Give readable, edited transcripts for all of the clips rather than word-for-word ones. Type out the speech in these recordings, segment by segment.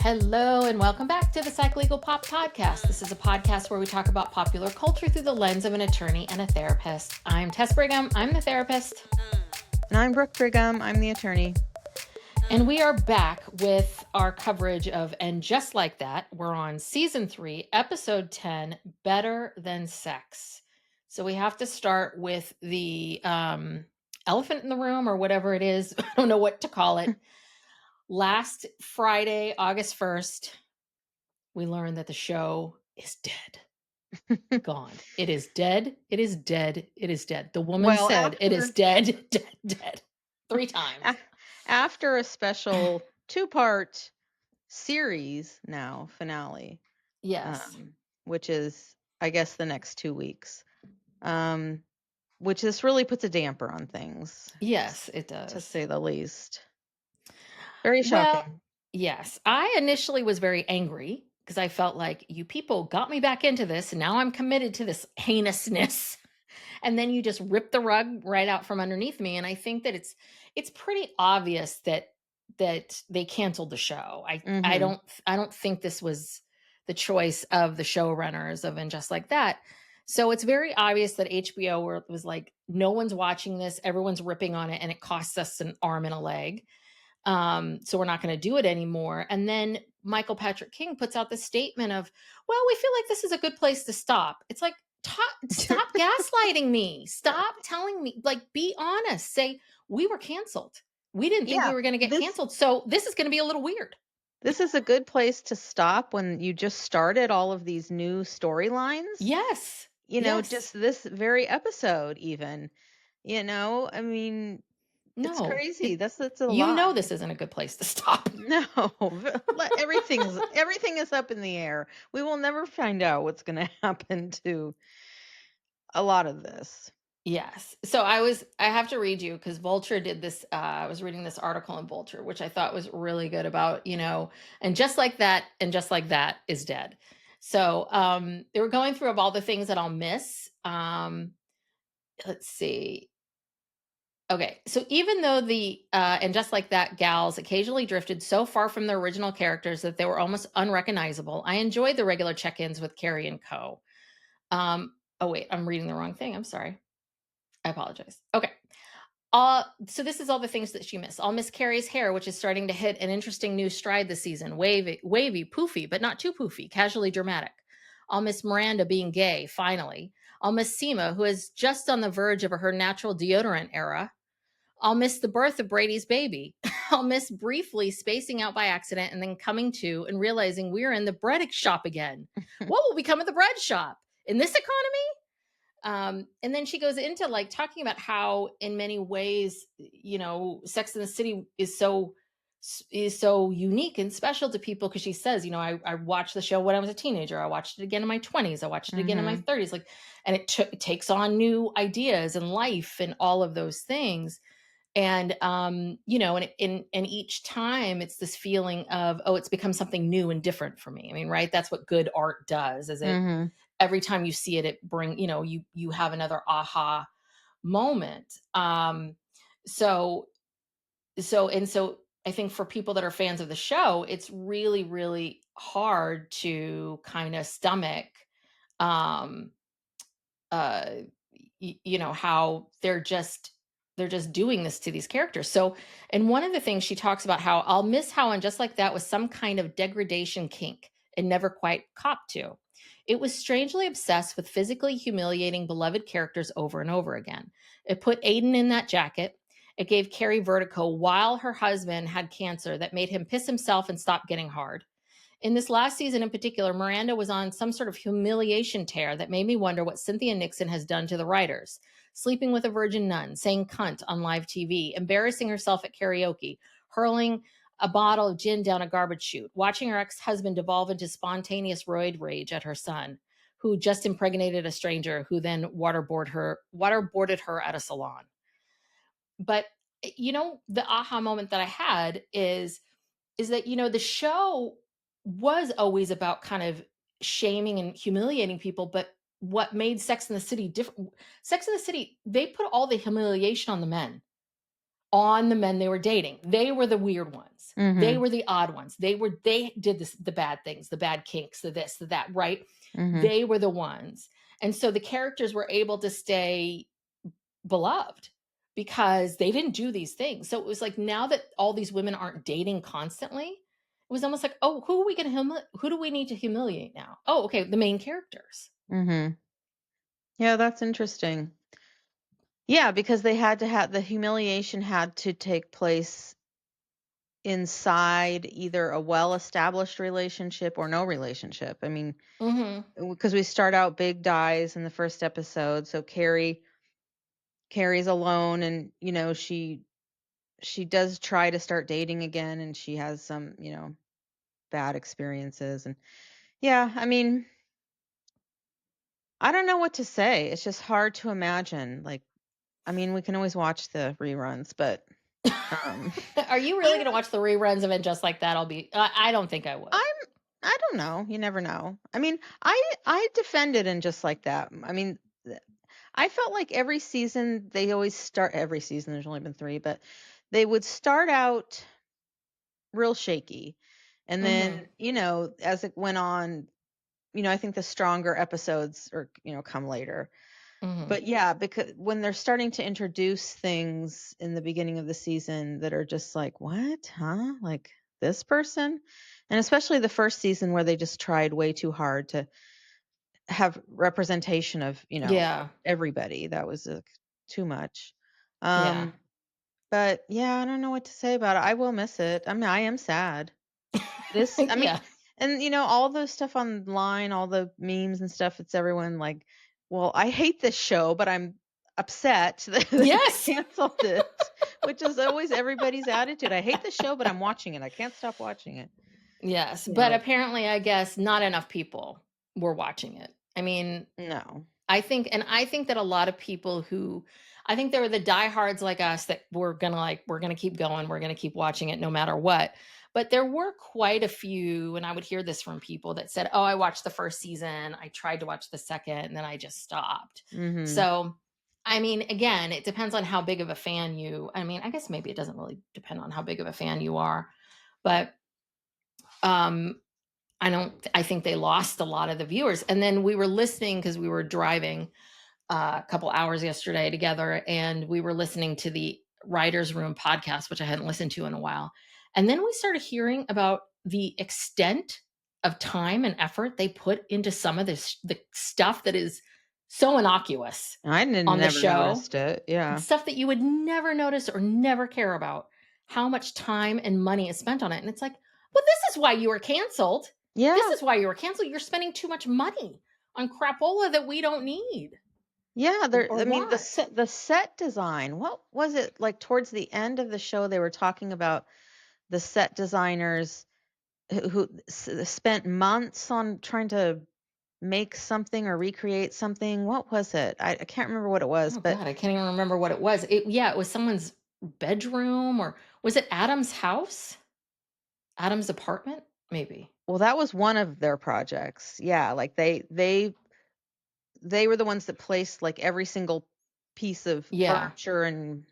Hello and welcome back to the Psycholegal Pop Podcast. This is a podcast where we talk about popular culture through the lens of an attorney and a therapist. I'm Tess Brigham. I'm the therapist. And I'm Brooke Brigham. I'm the attorney. And we are back with our coverage of And Just Like That. We're on Season 3, Episode 10, Better Than Sex. So we have to start with the elephant in the room or whatever it is. I don't know what to call it. Last Friday, August 1st, we learned that the show is dead. Gone. It is dead. It is dead. It is dead. The woman said it is dead, dead, dead. 3 times. After a special 2-part series now, finale. Yes. Which is, I guess, the next 2 weeks. Which this really puts a damper on things. Yes, it does. To say the least. Very shocking. Well, yes. I initially was very angry because I felt like you people got me back into this and now I'm committed to this heinousness. And then you just rip the rug right out from underneath me. And I think that it's pretty obvious that they canceled the show. I don't think this was the choice of the showrunners of And Just Like That. So it's very obvious that HBO was like, no one's watching this. Everyone's ripping on it and it costs us an arm and a leg. So we're not going to do it anymore. And then Michael Patrick King puts out this statement of, well, we feel like this is a good place to stop. It's like, stop gaslighting me. Stop telling me, like, be honest. Say, we were canceled. We didn't think we were going to get canceled. So this is going to be a little weird. This is a good place to stop when you just started all of these new storylines. Yes. Just this very episode even. I mean... No, it's crazy. That's a lot. This isn't a good place to stop. No, everything is up in the air. We will never find out what's going to happen to a lot of this. Yes. So I have to read you because Vulture did this. I was reading this article in Vulture, which I thought was really good about, and just like that is dead. So they were going through of all the things that I'll miss. Let's see. Okay, so even though the And Just Like That gals occasionally drifted so far from their original characters that they were almost unrecognizable, I enjoyed the regular check-ins with Carrie and co. Oh wait, I'm reading the wrong thing. I'm sorry. I apologize. Okay. So this is all the things that she missed. I'll miss Carrie's hair, which is starting to hit an interesting new stride this season. Wavy, poofy, but not too poofy, casually dramatic. I'll miss Miranda being gay, finally. I'll miss Seema, who is just on the verge of her natural deodorant era. I'll miss the birth of Brady's baby. I'll miss briefly spacing out by accident and then coming to and realizing we're in the bread shop again. What will become of the bread shop in this economy? And then she goes into like talking about how in many ways, Sex and the City is so unique and special to people because she says, I watched the show when I was a teenager. I watched it again in my 20s. I watched it again in my 30s. And it takes on new ideas and life and all of those things. And, and each time it's this feeling of, it's become something new and different for me. I mean, right. That's what good art does, is it every time you see it, it bring, you have another aha moment. So I think for people that are fans of the show, it's really, really hard to kind of stomach, how they're just doing this to these characters. So, and one of the things she talks about how I'll miss how And Just Like That was some kind of degradation kink and never quite copped to. It was strangely obsessed with physically humiliating beloved characters over and over again. It put Aiden in that jacket. It gave Carrie vertigo while her husband had cancer that made him piss himself and stop getting hard. In this last season in particular, Miranda was on some sort of humiliation tear that made me wonder what Cynthia Nixon has done to the writers. Sleeping with a virgin nun, saying cunt on live TV, embarrassing herself at karaoke, hurling a bottle of gin down a garbage chute, watching her ex-husband devolve into spontaneous roid rage at her son, who just impregnated a stranger who then waterboarded her at a salon. But, the aha moment that I had is that, the show was always about kind of shaming and humiliating people, but what made Sex and the City different, Sex and the City, they put all the humiliation on the men. on the men they were dating. They were the weird ones. They Mhm. were the odd ones. They did this, the bad things, the bad kinks, the this, the that, right? Mhm. They were the ones. And so the characters were able to stay beloved because they didn't do these things. So it was like now that all these women aren't dating constantly, it was almost like, oh, who are we going to who do we need to humiliate now? Oh, okay, the main characters. Mhm. Yeah, that's interesting. Yeah, because they had to have the humiliation had to take place inside either a well-established relationship or no relationship. I mean, Mhm. because we start out big dies in the first episode, so Carrie's alone, and she does try to start dating again, and she has some bad experiences. And yeah, I mean, I don't know what to say. It's just hard to imagine. Like, I mean, we can always watch the reruns, but um Are you really I going to watch the reruns of it just like that? I don't think I would. I'm I don't know. You never know. I mean, I defended and just like that. I mean, I felt like every season they always start every season. There's only been 3, but they would start out real shaky, and Mhm. then as it went on, I think the stronger episodes or come later. Mhm. But yeah, because when they're starting to introduce things in the beginning of the season that are just like, what? Huh? Like this person? And especially the first season where they just tried way too hard to have representation of, Yeah. everybody. That was too much. Yeah. Um, but yeah, I don't know what to say about it. I will miss it. I mean, I am sad. I mean, Yeah. and all the stuff online, all the memes and stuff, it's everyone like, well, I hate this show, but I'm upset that they Yes. canceled it, which is always everybody's attitude. I hate the show, but I'm watching it. I can't stop watching it. Yes, You but know, apparently, I guess not enough people were watching it. I mean, no. I think that a lot of people who I think there were the diehards like us that we're gonna keep going, we're gonna keep watching it no matter what. But there were quite a few, and I would hear this from people that said, "Oh, I watched the first season, I tried to watch the second, and then I just stopped." Mhm. So, I mean, again, it depends on how big of a fan I mean, I guess maybe it doesn't really depend on how big of a fan you are, but um I think they lost a lot of the viewers. And then we were listening because we were driving a couple hours yesterday together, and we were listening to the Writers Room podcast, which I hadn't listened to in a while. And then we started hearing about the extent of time and effort they put into some of the stuff that is so innocuous I didn't on the never show, noticed it. Yeah. stuff that you would never notice or never care about, how much time and money is spent on it. And it's like, well, this is why you were canceled. This Yeah. is why you were canceled. You're spending too much money on crapola that we don't need Yeah, or I mean want. the set design. What was it like towards the end of the show they were talking about the set designers who spent months on trying to make something or recreate something. What was it? I can't remember what it was, Oh but God, I can't even remember what it was. It was someone's bedroom, or was it Adam's house? Adam's apartment? Maybe. well, that was one of their projects. Yeah, like they were the ones that placed like every single piece of Yeah. furniture and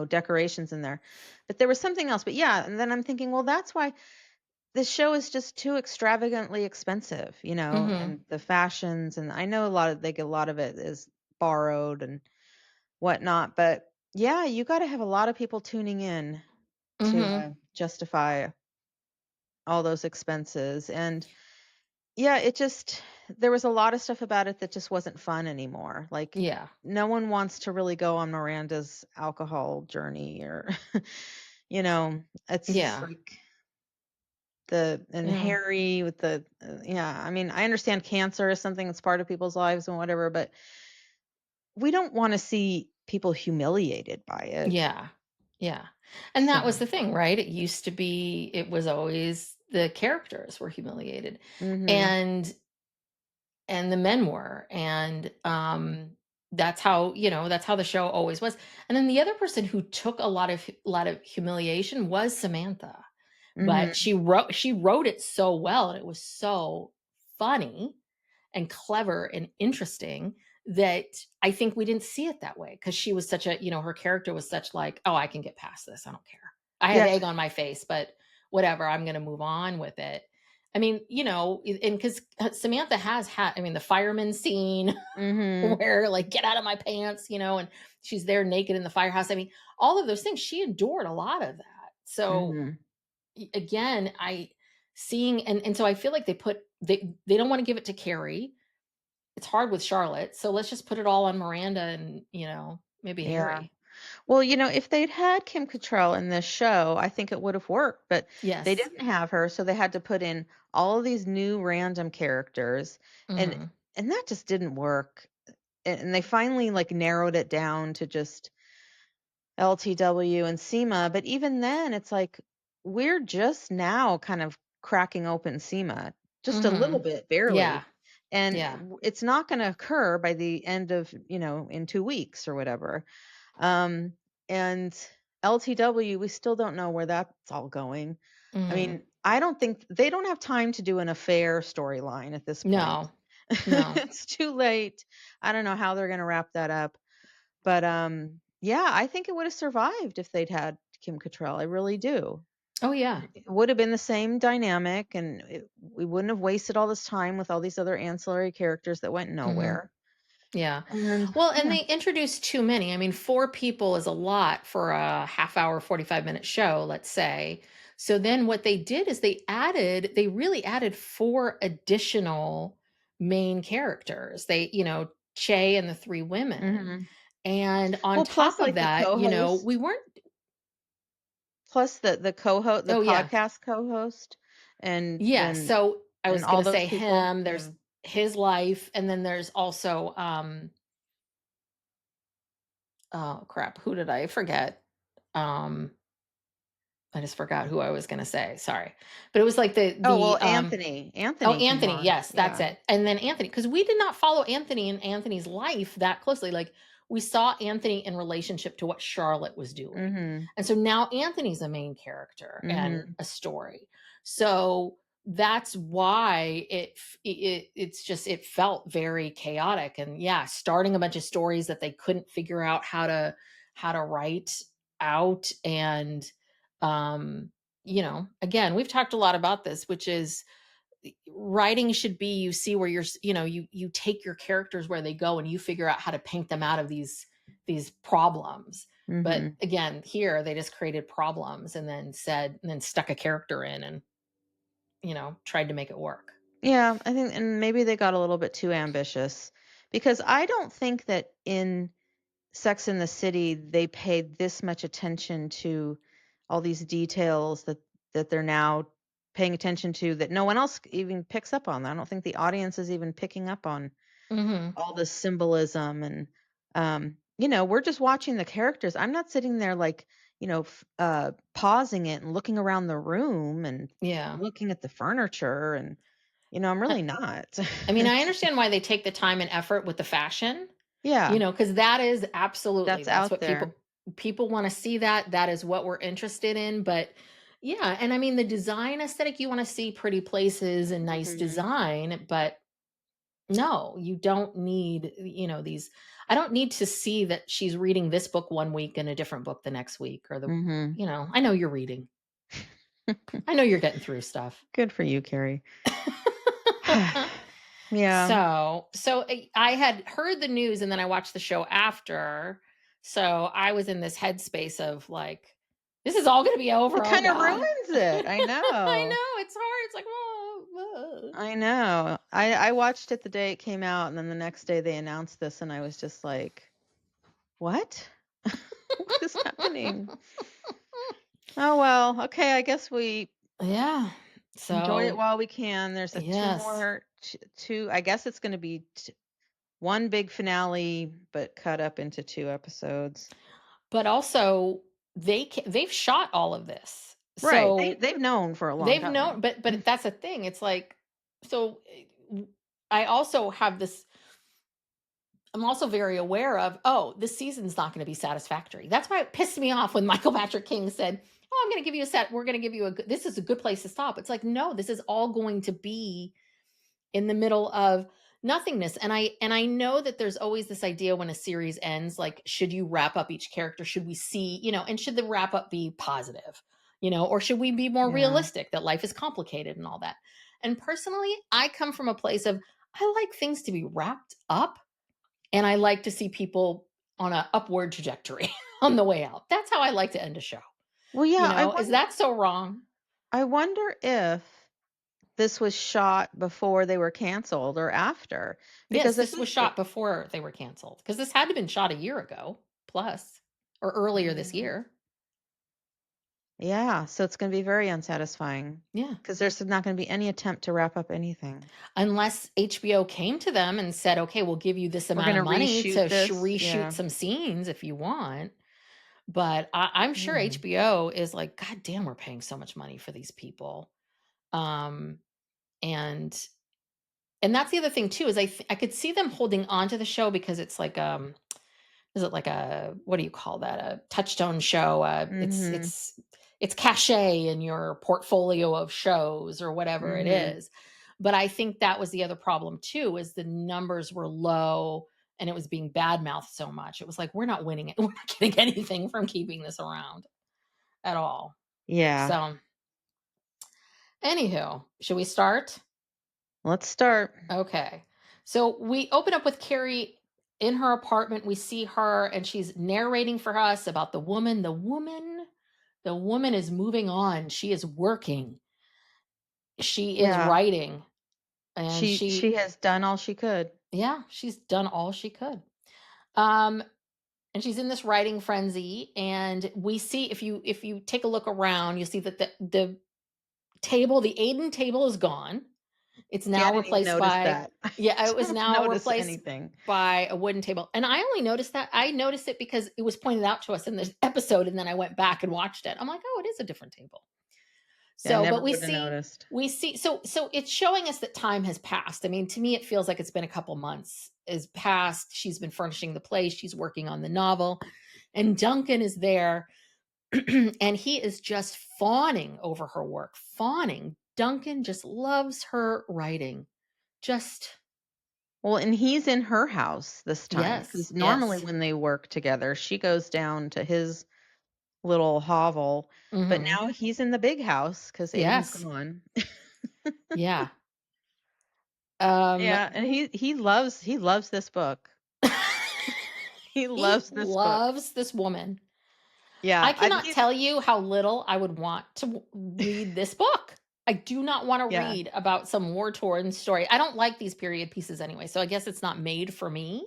decorations in there. But there was something else. But yeah, and then I'm thinking, well, that's why this show is just too extravagantly expensive, Mm-hmm. and the fashions, and I know they get a lot of it is borrowed and whatnot, but yeah, you got to have a lot of people tuning in to Mm-hmm. justify all those expenses. And yeah, there was a lot of stuff about it that just wasn't fun anymore. Like, Yeah. no one wants to really go on Miranda's alcohol journey or, it's Yeah. like and Yeah. Harry with yeah, I mean, I understand cancer is something that's part of people's lives and whatever, but we don't want to see people humiliated by it. Yeah. Yeah. And that was So, the thing, right? It was always the characters were humiliated. mhm, And the men were. And that's how, that's how the show always was. And then the other person who took a lot of humiliation was Samantha. But mhm, she wrote it so well, and it was so funny and clever and interesting that I think we didn't see it that way because she was such a, her character was such like, oh, I can get past this. I don't care. I have Yeah. egg on my face, but whatever. I'm going to move on with it. I mean, and because Samantha has had, I mean, the fireman scene Mhm. where like, get out of my pants, and she's there naked in the firehouse. I mean, all of those things, she endured a lot of that. So Mhm. again, and so I feel like they don't want to give it to Carrie. It's hard with Charlotte, so let's just put it all on Miranda and, maybe Yeah. Harry. Well, if they'd had Kim Cattrall in this show, I think it would have worked, but they Yes. didn't have her, so they had to put in all of these new random characters, and Mhm. that just didn't work. And they finally like narrowed it down to just LTW and Seema, but even then it's like we're just now kind of cracking open Seema just a little Mhm. bit, barely. Yeah. And Yeah. it's not going to occur by the end of, in 2 weeks or whatever. Um, and LTW, we still don't know where that's all going. I Mhm. mean, I don't think they don't have time to do an affair storyline at this point. No. No. It's too late. I don't know how they're going to wrap that up. But yeah, I think it would have survived if they'd had Kim Cattrall. I really do. Oh, yeah. It would have been the same dynamic, and we wouldn't have wasted all this time with all these other ancillary characters that went Mhm. nowhere. Yeah. And Well, and yeah. they introduced too many. I mean, 4 people is a lot for a half hour, 45-minute show, let's say. So then what they did is they really added 4 additional main characters. Che and the 3 women. Mhm. And on Well, top plus of like the that, we co-host, weren't. plus the co-host, the Oh, yeah. podcast co-host, and Yeah, then so I and was all gonna those say people. him, there's Yeah. his life, and then there's also, oh crap, who did I forget? Um, I just forgot who I was gonna say, sorry. But it was like Oh, well, Anthony. oh, Anthony came Anthony, on. yes, that's Yeah. it. And then Anthony, because we did not follow Anthony and Anthony's life that closely. Like we saw Anthony in relationship to what Charlotte was doing. Mhm. And so now Anthony's a main character and Mhm. a story. So that's why it felt very chaotic. And yeah, starting a bunch of stories that they couldn't figure out how to write out. And again, we've talked a lot about this, which is writing should be, you see where you take your characters where they go and you figure out how to paint them out of these problems. But Mhm. again, here they just created problems and then stuck a character in and tried to make it work. Yeah, I think, and maybe they got a little bit too ambitious, because I don't think that in Sex in the City they paid this much attention to all these details that they're now paying attention to, that no one else even picks up on. I don't think the audience is even picking up on Hmm. all the symbolism, and we're just watching the characters. I'm not sitting there like, pausing it and looking around the room and Yeah. looking at the furniture, and I'm I, really not. I mean, I understand why they take the time and effort with the fashion, Yeah, because that is absolutely, that's that's out what there. people want to see. That is what we're interested in. But yeah, and I mean the design aesthetic, you want to see pretty places and nice Mhm. design, but no, you don't need, these. I don't need to see that she's reading this book one week and a different book the next week, or Mhm. I know you're reading. I know you're getting through stuff. Good for you, Carrie. Yeah. So I had heard the news and then I watched the show after. So I was in this headspace of like, this is all going to be over. It Oh kinda God. ruins it. I I know. know it's hard. It's like, oh. I know. I watched it the day it came out, and then the next day they announced this, and I was just like, "What? What is happening?" Oh, well, okay, I guess we Yeah. enjoy it So while we can. There's a 2 yes. more t 2, I guess it's gonna be 1 big finale, but cut up into 2 episodes. But also they've shot all of this. Right, So they've known for a long they've time. known, but that's a thing. It's like, so I also have this, I'm also very aware of, oh, this season's not going to be satisfactory. That's why it pissed me off when Michael Patrick King said, "Oh, I'm going to give you a set. We're going to give you this is a good place to stop." It's like, no, this is all going to be in the middle of nothingness. And I know that there's always this idea when a series ends, like, should you wrap up each character? Should we see, and should the wrap up be positive? Or should we be more Yeah. realistic that life is complicated and all that? And personally, I come from a place of, I like things to be wrapped up, and I like to see people on a upward trajectory on the way out. That's how I like to end a show. Well, yeah, Is that so wrong? I wonder if this was shot before they were canceled or after, Yes, because this was shot before they were canceled, because this had to have been shot a year ago plus, or earlier this Mhm. year. Yeah, so it's gonna be very unsatisfying Yeah. because there's not gonna be any attempt to wrap up anything. Unless HBO came to them and said, okay, we'll give you this We're amount of gonna money to reshoot this, reshoot yeah. some scenes if you want. But I'm sure Mm. HBO is like, God damn, we're paying so much money for these people. Um, and that's the other thing too, is I could see them holding on to the show because it's like, is it like a, what do you call that, a touchstone show? It's Mhm, cachet in your portfolio of shows or whatever it mhm. is. But I think that was the other problem too, is the numbers were low and it was being bad mouthed so much. It was like, we're not winning it. We're not getting anything from keeping this around at all. Yeah. So anywho, should we start? Let's start. Okay. So we open up with Carrie in her apartment. We see her and she's narrating for us about the woman. The woman is moving on. She is working. She is Yeah. writing. And She has done all she could. yeah, she's done all she could. Um, and she's in this writing frenzy. And we see, if you take a look around, you see that the table, the Aiden table is gone. It's See, I now didn't even replaced notice by, that. I yeah, it was don't now notice replaced anything. by a wooden table. And I only noticed that. I noticed it because it was pointed out to us in this episode, and then I went back and watched it. I'm like, oh, it is a different table. Yeah, I So, never but we would have see noticed. we see so it's showing us that time has passed. I mean, to me it feels like it's been a couple months is passed. She's been furnishing the place, she's working on the novel, and Duncan is there and he is just fawning over her work. Fawning. Duncan just loves her writing. Just Well, and he's in her house this time yes. because normally Yes. when they work together, she goes down to his little hovel, but Mhm. now he's in the big house because Aiden's Yes. gone. Yeah. Um Yeah, and he loves this book. He he loves this book. loves this woman. I Yeah, I cannot he's tell you how little I would want to read this book. I do not want to yeah, read about some war torn story. I don't like these period pieces anyway, so I guess it's not made for me.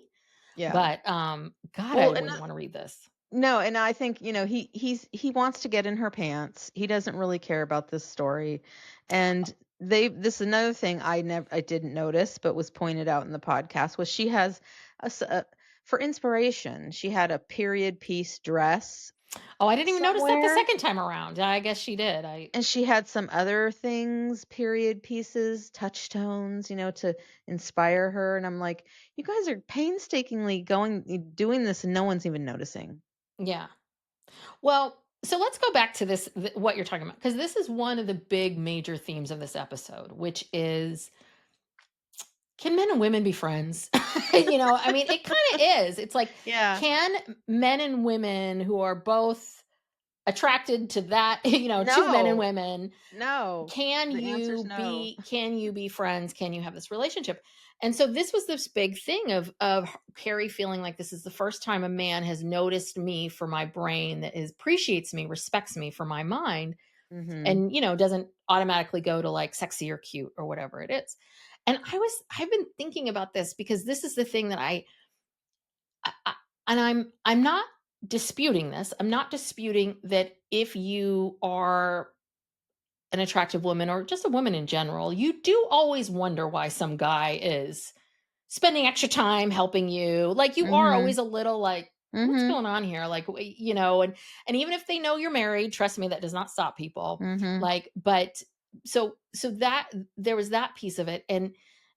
yeah. But God, Well, I and wouldn't want to read this. no, and I think, he wants to get in her pants. He doesn't really care about this story. And this is another thing I didn't notice but was pointed out in the podcast was she has for inspiration, she had a period piece dress Oh, I didn't even notice that the somewhere, second time around. I guess she did. and she had some other things, period pieces, touchstones, to inspire her, and I'm like, you guys are painstakingly doing this and no one's even noticing. Yeah. Well, so let's go back to this, what you're talking about, because this is one of the big major themes of this episode, which is, can men and women be friends? I mean, it kind of is. It's like, Yeah. can men and women who are both attracted to that, two men and No. women, No. can The answer's you no. be can you be friends? Can you have this relationship? And so this was this big thing of Carrie feeling like, this is the first time a man has noticed me for my brain, that appreciates me, respects me for my mind, Mhm. and doesn't automatically go to like sexy or cute or whatever it is. And I've been thinking about this because this is the thing that I and I'm not disputing this. I'm not disputing that if you are an attractive woman or just a woman in general, you do always wonder why some guy is spending extra time helping you. Like, you are Mhm. always a little like, what's Mhm. going on here? Like, and even if they know you're married, trust me, that does not stop people. Mhm. Like, but so that there was that piece of it. And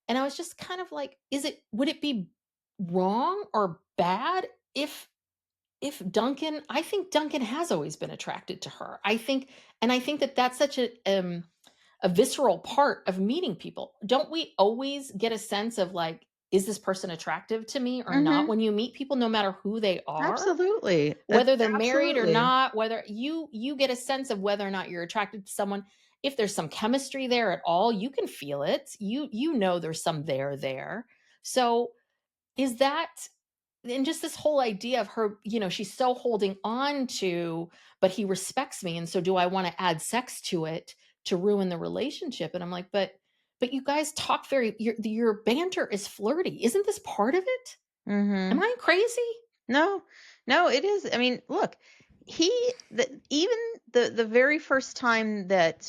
I was just kind of like, would it be wrong or bad if Duncan, I think Duncan has always been attracted to her. I think that that's such a visceral part of meeting people. Don't we always get a sense of like, is this person attractive to me or not? Mhm. When you meet people, no matter who they are, Absolutely. whether they're married or Absolutely. not, whether you get a sense of whether or not you're attracted to someone. If there's some chemistry there at all, you can feel it. You know there's some there. So is that, and just this whole idea of her, she's so holding on to, but he respects me, and so do I want to add sex to it to ruin the relationship? And I'm like, but you guys talk very, your banter is flirty. Isn't this part of it? Am Mhm. I crazy? No. No, it is. I mean, look, he even the very first time that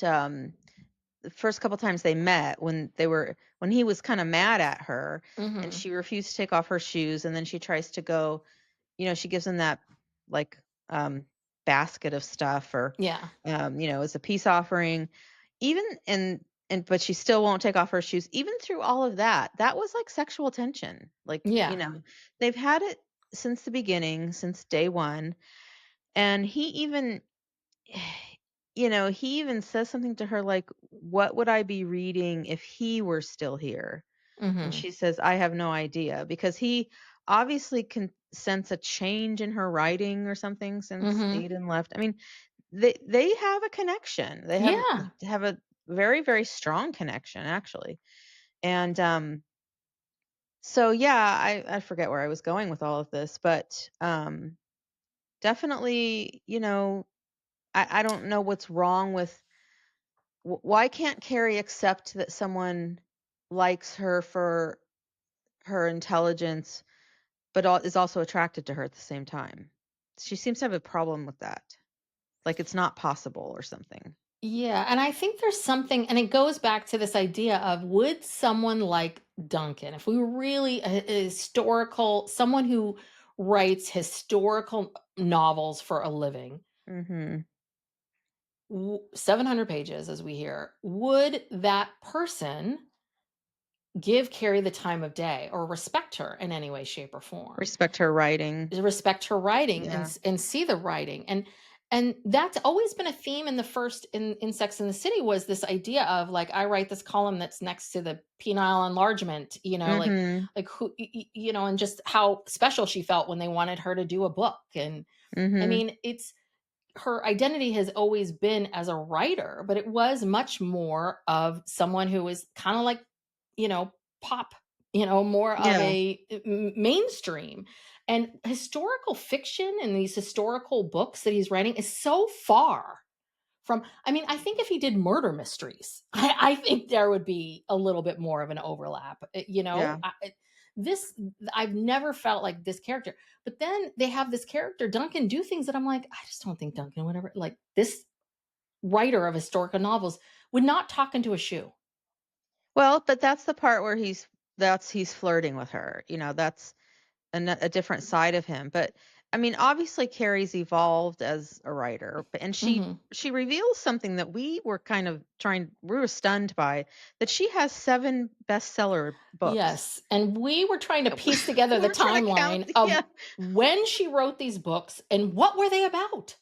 the first couple times they met, when he was kind of mad at her and Mhm. she refused to take off her shoes, and then she tries to go, she gives him that, like, um basket of stuff, or Yeah. as a peace offering. Even and but she still won't take off her shoes. Even through all of that, that was like sexual tension. Like, Yeah. they've had it since the beginning, since day one. And he even says something to her like, "What would I be reading if he were still here?" And Mhm. she says, "I have no idea," because he obviously can sense a change in her writing or something since Mhm. Aiden left. I mean, they have a connection. They have Yeah. a very, very strong connection, actually. And so yeah, I forget where I was going with all of this, but definitely, I don't know what's wrong with, why can't Carrie accept that someone likes her for her intelligence, but is also attracted to her at the same time? She seems to have a problem with that. Like it's not possible or something. Yeah, and I think there's something, and it goes back to this idea of, would someone like Duncan, if we were really a historical, someone who writes historical novels for a living, Mhm. 700 pages as we hear, would that person give Carrie the time of day or respect her in any way, shape, or form? Respect her writing. Respect her writing and Yeah. see the writing, and that's always been a theme in the first, in Sex and the City, was this idea of, like, I write this column that's next to the penile enlargement, Mhm. like who, and just how special she felt when they wanted her to do a book. And I Mhm. mean, it's, her identity has always been as a writer, but it was much more of someone who was kind of like, pop, more of Yeah. a mainstream. And historical fiction and these historical books that he's writing is so far from, I mean, I think if he did murder mysteries, I think there would be a little bit more of an overlap. Yeah. This, I've never felt like this character. But then they have this character, Duncan, do things that I'm like, I just don't think Duncan would ever, like, this writer of historical novels would not talk into a shoe. Well, but that's the part where he's flirting with her. That's a different side of him. But I mean, obviously Carrie's evolved as a writer, and Hmm. she reveals something that we were stunned by, that she has 7 bestseller books. Yes. And we were trying to piece together the We're trying to count. timeline of Yeah. when she wrote these books and what were they about.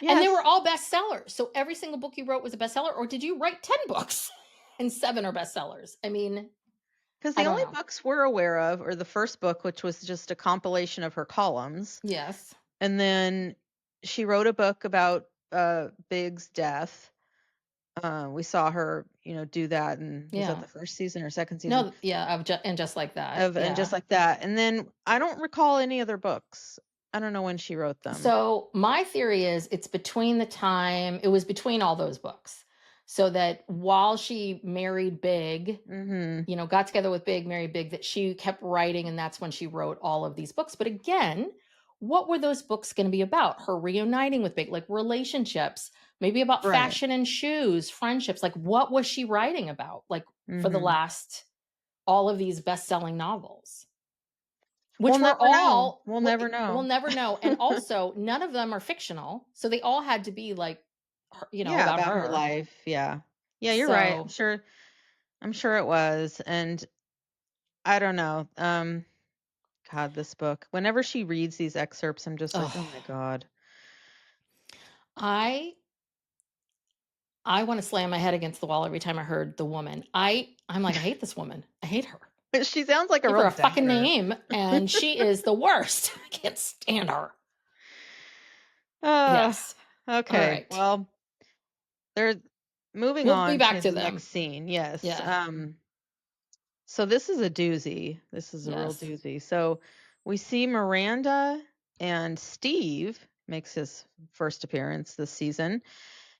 And they were Yes. all bestsellers. So every single book you wrote was a bestseller, or did you write 10 books and 7 are bestsellers? I mean, Because I the don't only know. books we're aware of are the first book, which was just a compilation of her columns. Yes. And then she wrote a book about Big's death. We saw her, do that, and was that Yeah. the first season or second season No, yeah, and just like that. of, and just Yeah. like that. And then I don't recall any other books. I don't know when she wrote them. So my theory is it's between the time, it was between all those books. So that while she married Big, Mhm. got together with Big, married Big, that she kept writing, and that's when she wrote all of these books. But again, what were those books going to be about? Her reuniting with Big, like relationships, maybe about Right. fashion and shoes, friendships. Like, what was she writing about? Like, for the Mhm. last, all of these best-selling novels, We'll which were never know. all, We'll never we'll know. never know. And also, none of them are fictional, so they all had to be like, Yeah, about about her her. life. Yeah. Yeah, you're right. I'm So, sure I'm sure it was. And I don't know. God, this book. Whenever she reads these excerpts, I'm just like, "Oh my oh, god." I want to slam my head against the wall every time I heard the woman. I'm like, I hate this woman. I hate her. She sounds like a Give her real a fucking downer. name, and she is the worst. I can't stand her. Uh, Yes. All okay. right. Well, they're moving We'll be on back to to the them. next scene. Yes. Yeah. So this is a doozy. This is a real Yes. doozy. So we see Miranda and Steve makes his first appearance this season,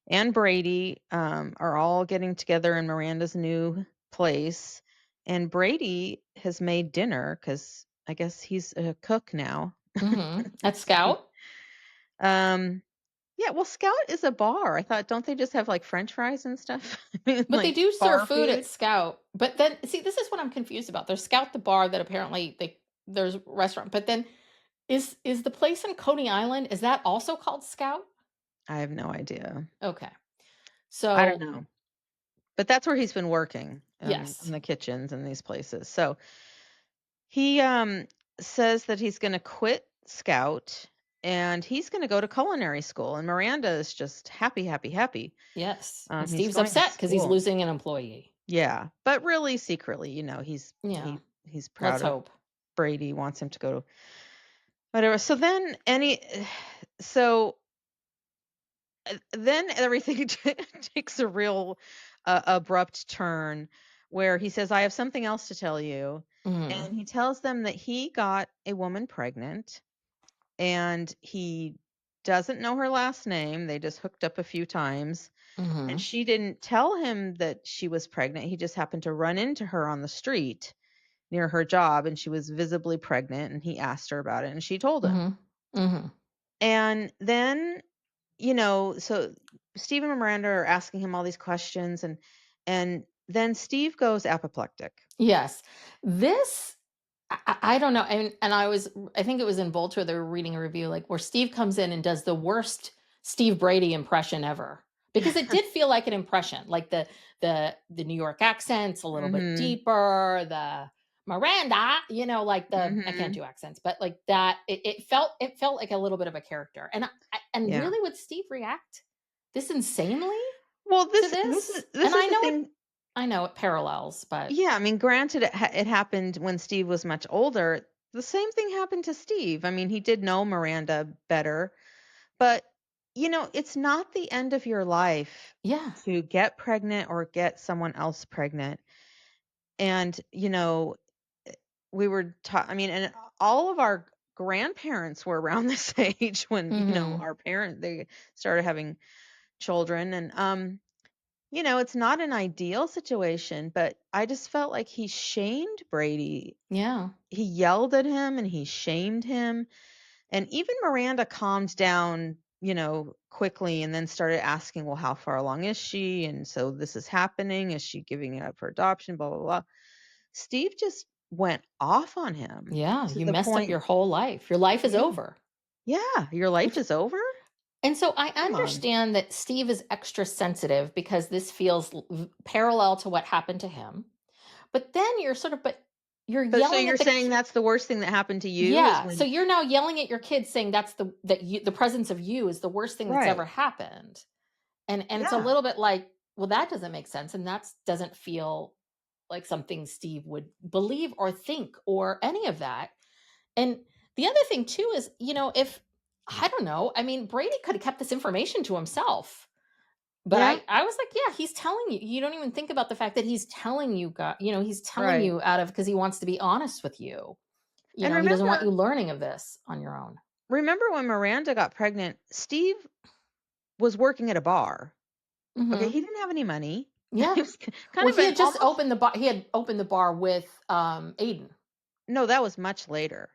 and Brady are all getting together in Miranda's new place. And Brady has made dinner because I guess he's a cook now. At So, Scout. um, yeah, well, Scout is a bar. I thought, don't they just have like French fries and stuff? I mean, But they like do serve bar food at food. Scout. But then see, this is what I'm confused about. There's Scout the bar that apparently there's a restaurant. But then is the place in Coney Island, is that also called Scout? I have no idea. Okay. I don't So know. But that's where he's been working in yes. the kitchens in these places. So he says that he's going to quit Scout and he's going to go to culinary school. And Miranda is just happy, happy, happy. Yes. And He's Steve's going to upset because he's school. losing an employee. Yeah, but really secretly, Yeah. he's Let's proud of hope. Brady, wants him to go to whatever. So then so then everything takes a real abrupt turn where he says, I have something else to tell you. Hmm. And he tells them that he got a woman pregnant and he doesn't know her last name. They just hooked up a few times. And Hmm. she didn't tell him that she was pregnant. He just happened to run into her on the street near her job and she was visibly pregnant and he asked her about it and she told him. Hmm. Hmm. And then so Steve and Miranda are asking him all these questions and then Steve goes apoplectic. Yes. This I don't know. And I think it was in Vulture they were reading a review like where Steve comes in and does the worst Steve Brady impression ever. Because it did feel like an impression, like the New York accent's a little bit Mhm. deeper, the Miranda, like the I can't Mhm. do accents, but like that it felt like a little bit of a character. And Yeah. really would Steve react this insanely Well, to this is this? this And is the thing. I know it parallels, but Yeah, I mean, granted it happened when Steve was much older. The same thing happened to Steve. I mean, he did know Miranda better, but it's not the end of your life yeah. to get pregnant or get someone else pregnant. And, we were taught, I mean, and all of our grandparents were around this age when, Mhm. they started having children. And, it's not an ideal situation, but I just felt like he shamed Brady. Yeah. He yelled at him and he shamed him. And even Miranda calmed down, quickly and then started asking, well, how far along is she? And so this is happening. Is she giving it up for adoption? Blah, blah, blah. Steve just went off on him Yeah, to you the messed up your point. whole life. Your life is Yeah. over. Yeah, your life Which is over? and so I Come on. understand that Steve is extra sensitive because this feels parallel to what happened to him. But then but you're But so yelling you're at saying that's the worst thing that happened to you is yeah, so when. you're now yelling at your kids saying the presence of you is the worst thing that's ever Right. happened. And it's a Yeah. little bit like, well, that doesn't make sense and that doesn't feel like something Steve would believe or think or any of that. And the other thing too is, if I don't know, I mean, Brady could have kept this information to himself. But Yeah. I was like, yeah, he's telling you. You don't even think about the fact that he's telling you, God, he's telling Right. you out of because he wants to be honest with you. And He doesn't want you remember learning of this on your own. remember when Miranda got pregnant, Steve was working at a bar. Okay, Hmm. he didn't have any money. Yeah. He was kind Well, of an almost. he had opened the bar with Aiden. No, that was much later.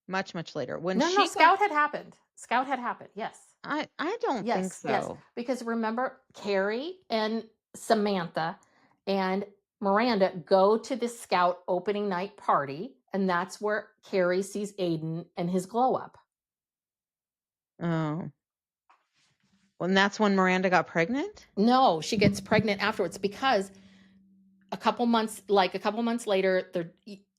Much, much later. When No, no, she got. Scout had happened. Scout had happened. Yes. I don't think Yes, yes. so. Because remember, Carrie and Samantha and Miranda go to the Scout opening night party, and that's where Carrie sees Aiden and his glow up. Oh. And that's when Miranda got pregnant? No, she gets pregnant afterwards because a couple months later,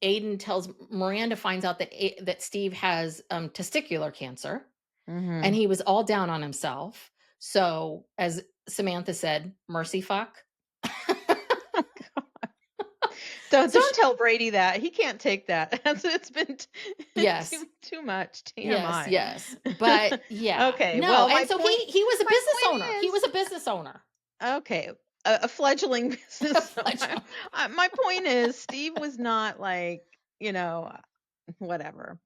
Aiden tells Miranda finds out that Steve has testicular cancer, and Mhm. he was all down on himself. So, as Samantha said, mercy fuck. Don't So don't tell Brady that. He can't take that. It's been yes, too much yes, TMI. yes. But yeah, Okay, no. well, And so he was a my business owner. point He was is a business owner. okay, a fledgling business owner. Fledgling. My point is Steve was not like, you know, whatever.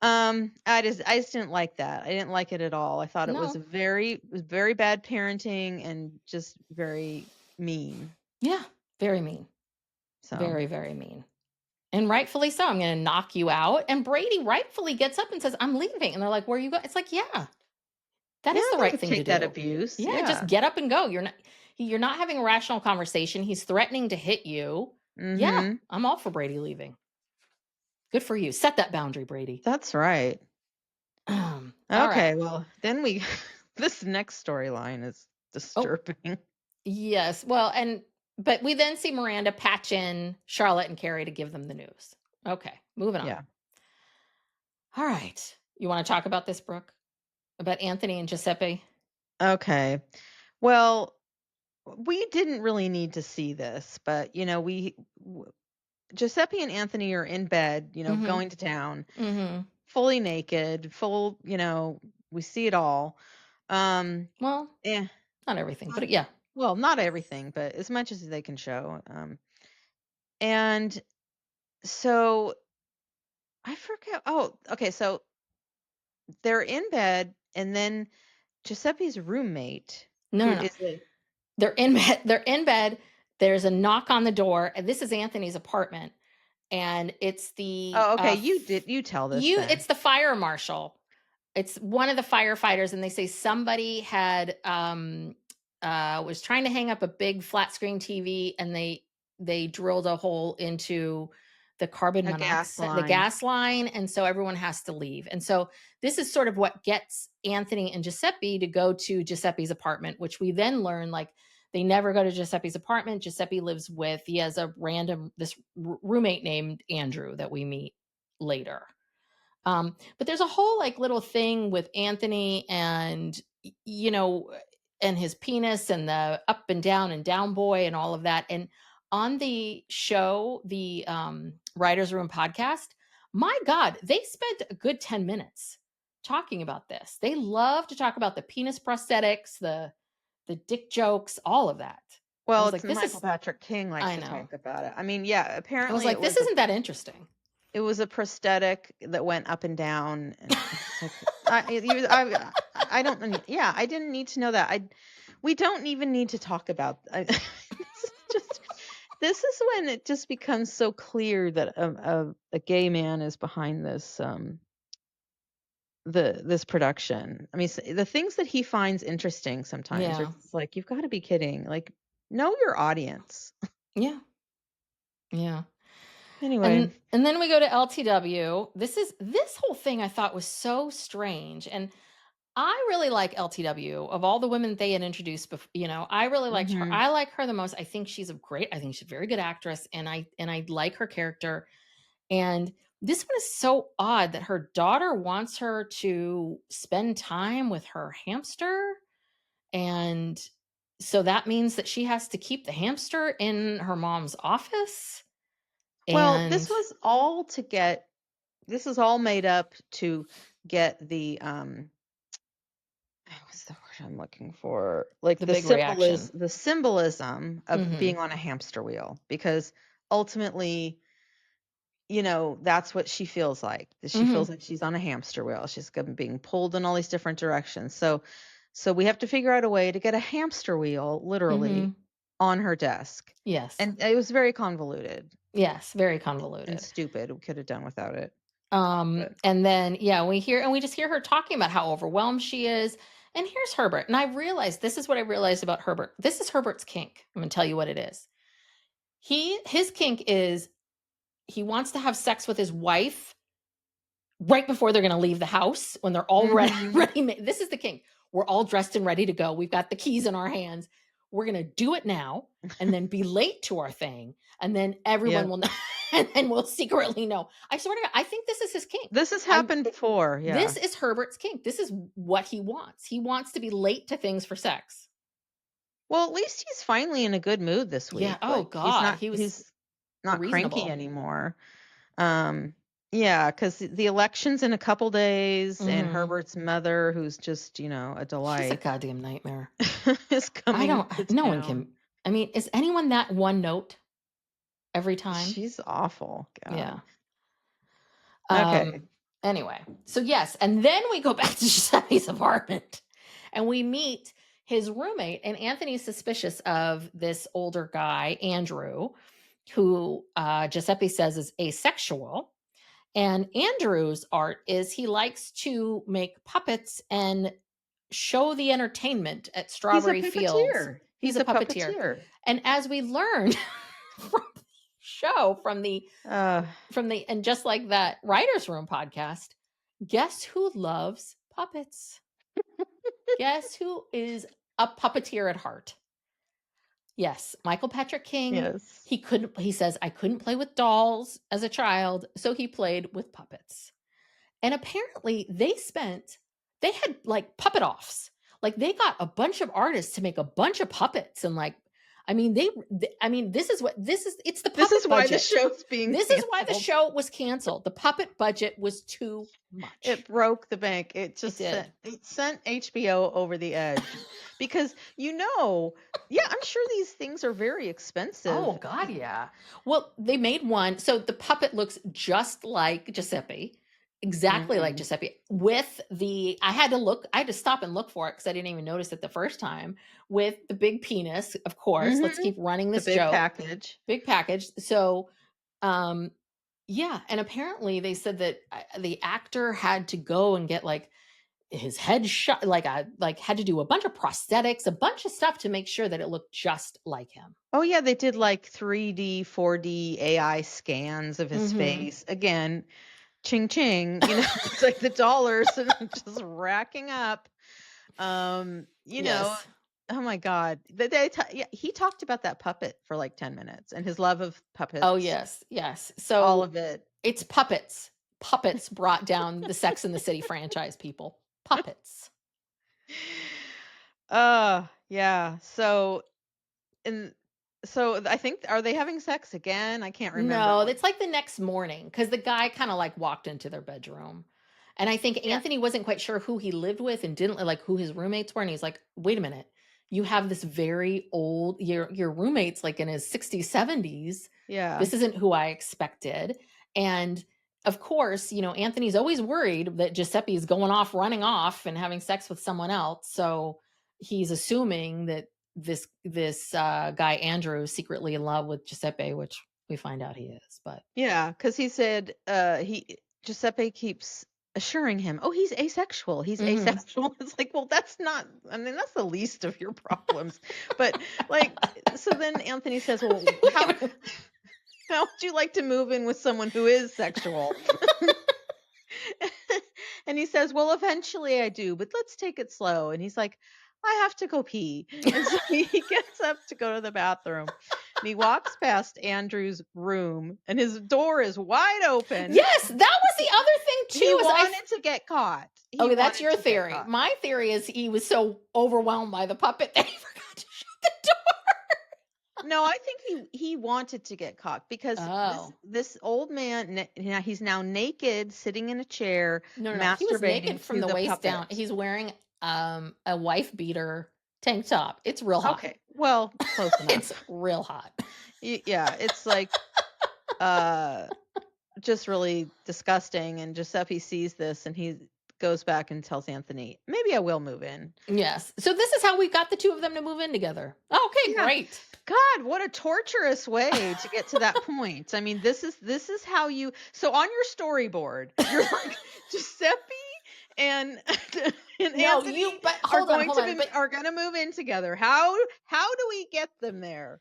I just didn't like that. I didn't like it at all. I thought it was No. very bad parenting and just very mean. Yeah, very mean. So, Very, very mean. And rightfully so. I'm going to knock you out. And Brady rightfully gets up and says, I'm leaving. And they're like, where are you going? It's like, yeah, that yeah, is I the right could thing to take that do. abuse. Yeah, just Yeah. get up and go. You're not having a rational conversation. He's threatening to hit you. Yeah, Mhm. I'm all for Brady leaving. Good for you. Set that boundary, Brady. That's right. All right. Okay, well, then we this next storyline is Oh, disturbing. yes. Well, but we then see Miranda patch in Charlotte and Carrie to give them the news. Okay, moving on. Yeah. All right. You want to talk about this, Brooke? About Anthony and Giuseppe? Okay. Well, we didn't really need to see this, but Giuseppe and Anthony are in bed, Mm-hmm. going to town, Mm-hmm. fully naked, we see it all. Um, Well, eh, not everything, not- but yeah. well, not everything, but as much as they can show. And so I forget. Oh, okay. So they're in bed, and then Giuseppe's roommate, No, who no, no. is a They're in bed. They're in bed. There's a knock on the door, and this is Anthony's apartment, and it's the oh, okay, you tell this then. it's the fire marshal. It's one of the firefighters, and they say somebody had was trying to hang up a big flat screen TV, and they drilled a hole into the carbon A gas monoxide, the line. gas line, and so everyone has to leave. And so this is sort of what gets Anthony and Giuseppe to go to Giuseppe's apartment, which we then learn like they never go to Giuseppe's apartment. Giuseppe lives with he has a random roommate named Andrew that we meet later. But there's a whole like little thing with Anthony and and his penis and the up and down boy and all of that. And on the show, the Writers Room podcast, my God, they spent a good 10 minutes talking about this. They love to talk about the penis prosthetics, the dick jokes, all of that. I Well, was it's like, this Michael is Patrick King likes I to know. talk about it. I mean, yeah, I was apparently like, this isn't that interesting. it was a prosthetic that went up and down, and it's like I don't yeah, I didn't need to know that. We don't even need to talk about this is when it just becomes so clear that a gay man is behind this production. I mean, the things that he finds interesting sometimes are Yeah. just like, you've got to be kidding. Like, know your audience. Yeah. Yeah. Anyway, And then we go to LTW. This whole thing I thought was so strange. And I really like LTW of all the women they had introduced I really liked her. mhm. I like her the most. I think she's a very good actress and I like her character. And this one is so odd that her daughter wants her to spend time with her hamster and so that means that she has to keep the hamster in her mom's office Well, and this is all made up to get what's the word I'm looking for? Like the big reaction. the symbolism of being Mhm. on a hamster wheel, because ultimately, that's what she feels like. That she feels Mhm. like she's on a hamster wheel. She's being pulled in all these different directions. So we have to figure out a way to get a hamster wheel literally Mhm. on her desk. Yes. And it was very convoluted Yes, very and convoluted. stupid. We could have done without it. But And then yeah, we just hear her talking about how overwhelmed she is. And here's Herbert. And I realized this is what I realized about Herbert. This is Herbert's kink. I'm going to tell you what it is. His kink is he wants to have sex with his wife right before they're going to leave the house when they're all ready. mhm. ready. This is the kink. We're all dressed and ready to go. We've got the keys in our hands. We're going to do it now and then be late to our thing. And then everyone Yep. will know. And then we'll secretly know. I swear to God, I think this is his kink. This has I'm happened before. Yeah. This is Herbert's kink. This is what he wants. He wants to be late to things for sex. Well, at least he's finally in a good mood this Yeah. week. Oh Like he's God. not he's not cranky reasonable. anymore. Um, yeah, because the election's in a couple days, and Mhm. Herbert's mother, who's just, a She's a delight, goddamn nightmare. is I coming don't to no one town. can. I mean, is anyone that one note every time? She's awful. God. Yeah. Okay. Um, anyway, so yes, and then we go back to Giuseppe's apartment and we meet his roommate. And Anthony's suspicious of this older guy, Andrew, who Giuseppe says is asexual. And Andrew's art is he likes to make puppets and show the entertainment at He's a Strawberry Fields. puppeteer. He's He's a a puppeteer. puppeteer. And as we learned from the show, Uh, from the and just like that writers room podcast, guess who loves puppets? Guess who is a puppeteer at heart? Yes, Michael Patrick King. yes. He says I couldn't play with dolls as a child, so he played with puppets. And apparently they had like puppet offs. Like they got a bunch of artists to make a bunch of puppets and like I mean this is it's the This is puppet why the budget. show's being This is why the canceled. show was canceled. The puppet budget was too It much. broke the bank. It It just did. sent HBO over the edge because yeah, I'm sure these things are very Oh expensive. God, yeah. Well, they made one. So the puppet looks just like Giuseppe, exactly like Mhm. Giuseppe. With the, I had to stop and look for it because I didn't even notice it the first time. With the big penis, of course. Let's Mhm. keep running The this big joke. package. Big package. So, um, yeah, and apparently they said that the actor had to go and get like his head shot, like had to do a bunch of prosthetics, a bunch of stuff to make sure that it looked just like him. Oh yeah, they did like 3D, 4D AI scans of his Hmm. face. Again, ching ching, it's like the dollars just racking up. Um, you know, Yes. oh my God. Yeah, he talked about that puppet for like 10 minutes and his love of Oh, puppets, yes, yes. all So of it. it's puppets. Puppets brought down the Sex and the City franchise, people. Puppets. Yeah. And I think, are they having sex again? I can't remember No, what. it's like the next morning because the guy kind of like walked into their bedroom. And I think Yeah. Anthony wasn't quite sure who he lived with and didn't like who his roommates were. And he's like, wait a minute, you have this very old, your roommate's like in his 60s, 70s. Yeah. This isn't who I expected. And of course, Anthony's always worried that Giuseppe's going off, running off and having sex with someone else. So he's assuming that this guy Andrew is secretly in love with Giuseppe, which we find out he is. But Yeah, because he said he Giuseppe keeps assuring him, "Oh, he's asexual. He's mhm. asexual." It's like, well, that's not. I mean, that's the least of your problems. But like, so then Anthony says, "Well, how would you like to move in with someone who is sexual?" And he says, "Well, eventually I do, but let's take it slow." And he's like, "I have to go pee." And so he gets up to go to the bathroom. And he walks past Andrew's room and his door is wide open. Yes, that was the other thing He too. wanted to get caught. He Okay, that's wanted your to get theory. caught. My theory is he was so overwhelmed by the puppet that he forgot to shut the door. No, I think he wanted to get caught because this Oh. this old man he's now naked sitting in a chair No, no, no. He was naked masturbating from to the the waist down. puppet. He's wearing a wife beater tank top. It's real hot. Okay. Well, close It's enough. real hot. Yeah, it's like uh just really disgusting, and Giuseppe sees this and he goes back and tells Anthony, "Maybe I will move in." Yes. So this is how we got the two of them to move in together. Okay, Yeah. great. God, what a torturous way to get to that point. I mean, this is how you so on your storyboard, you're like Giuseppe and and No, Anthony but are hold on, going hold to on. be But are going to move in together. How do we get them there?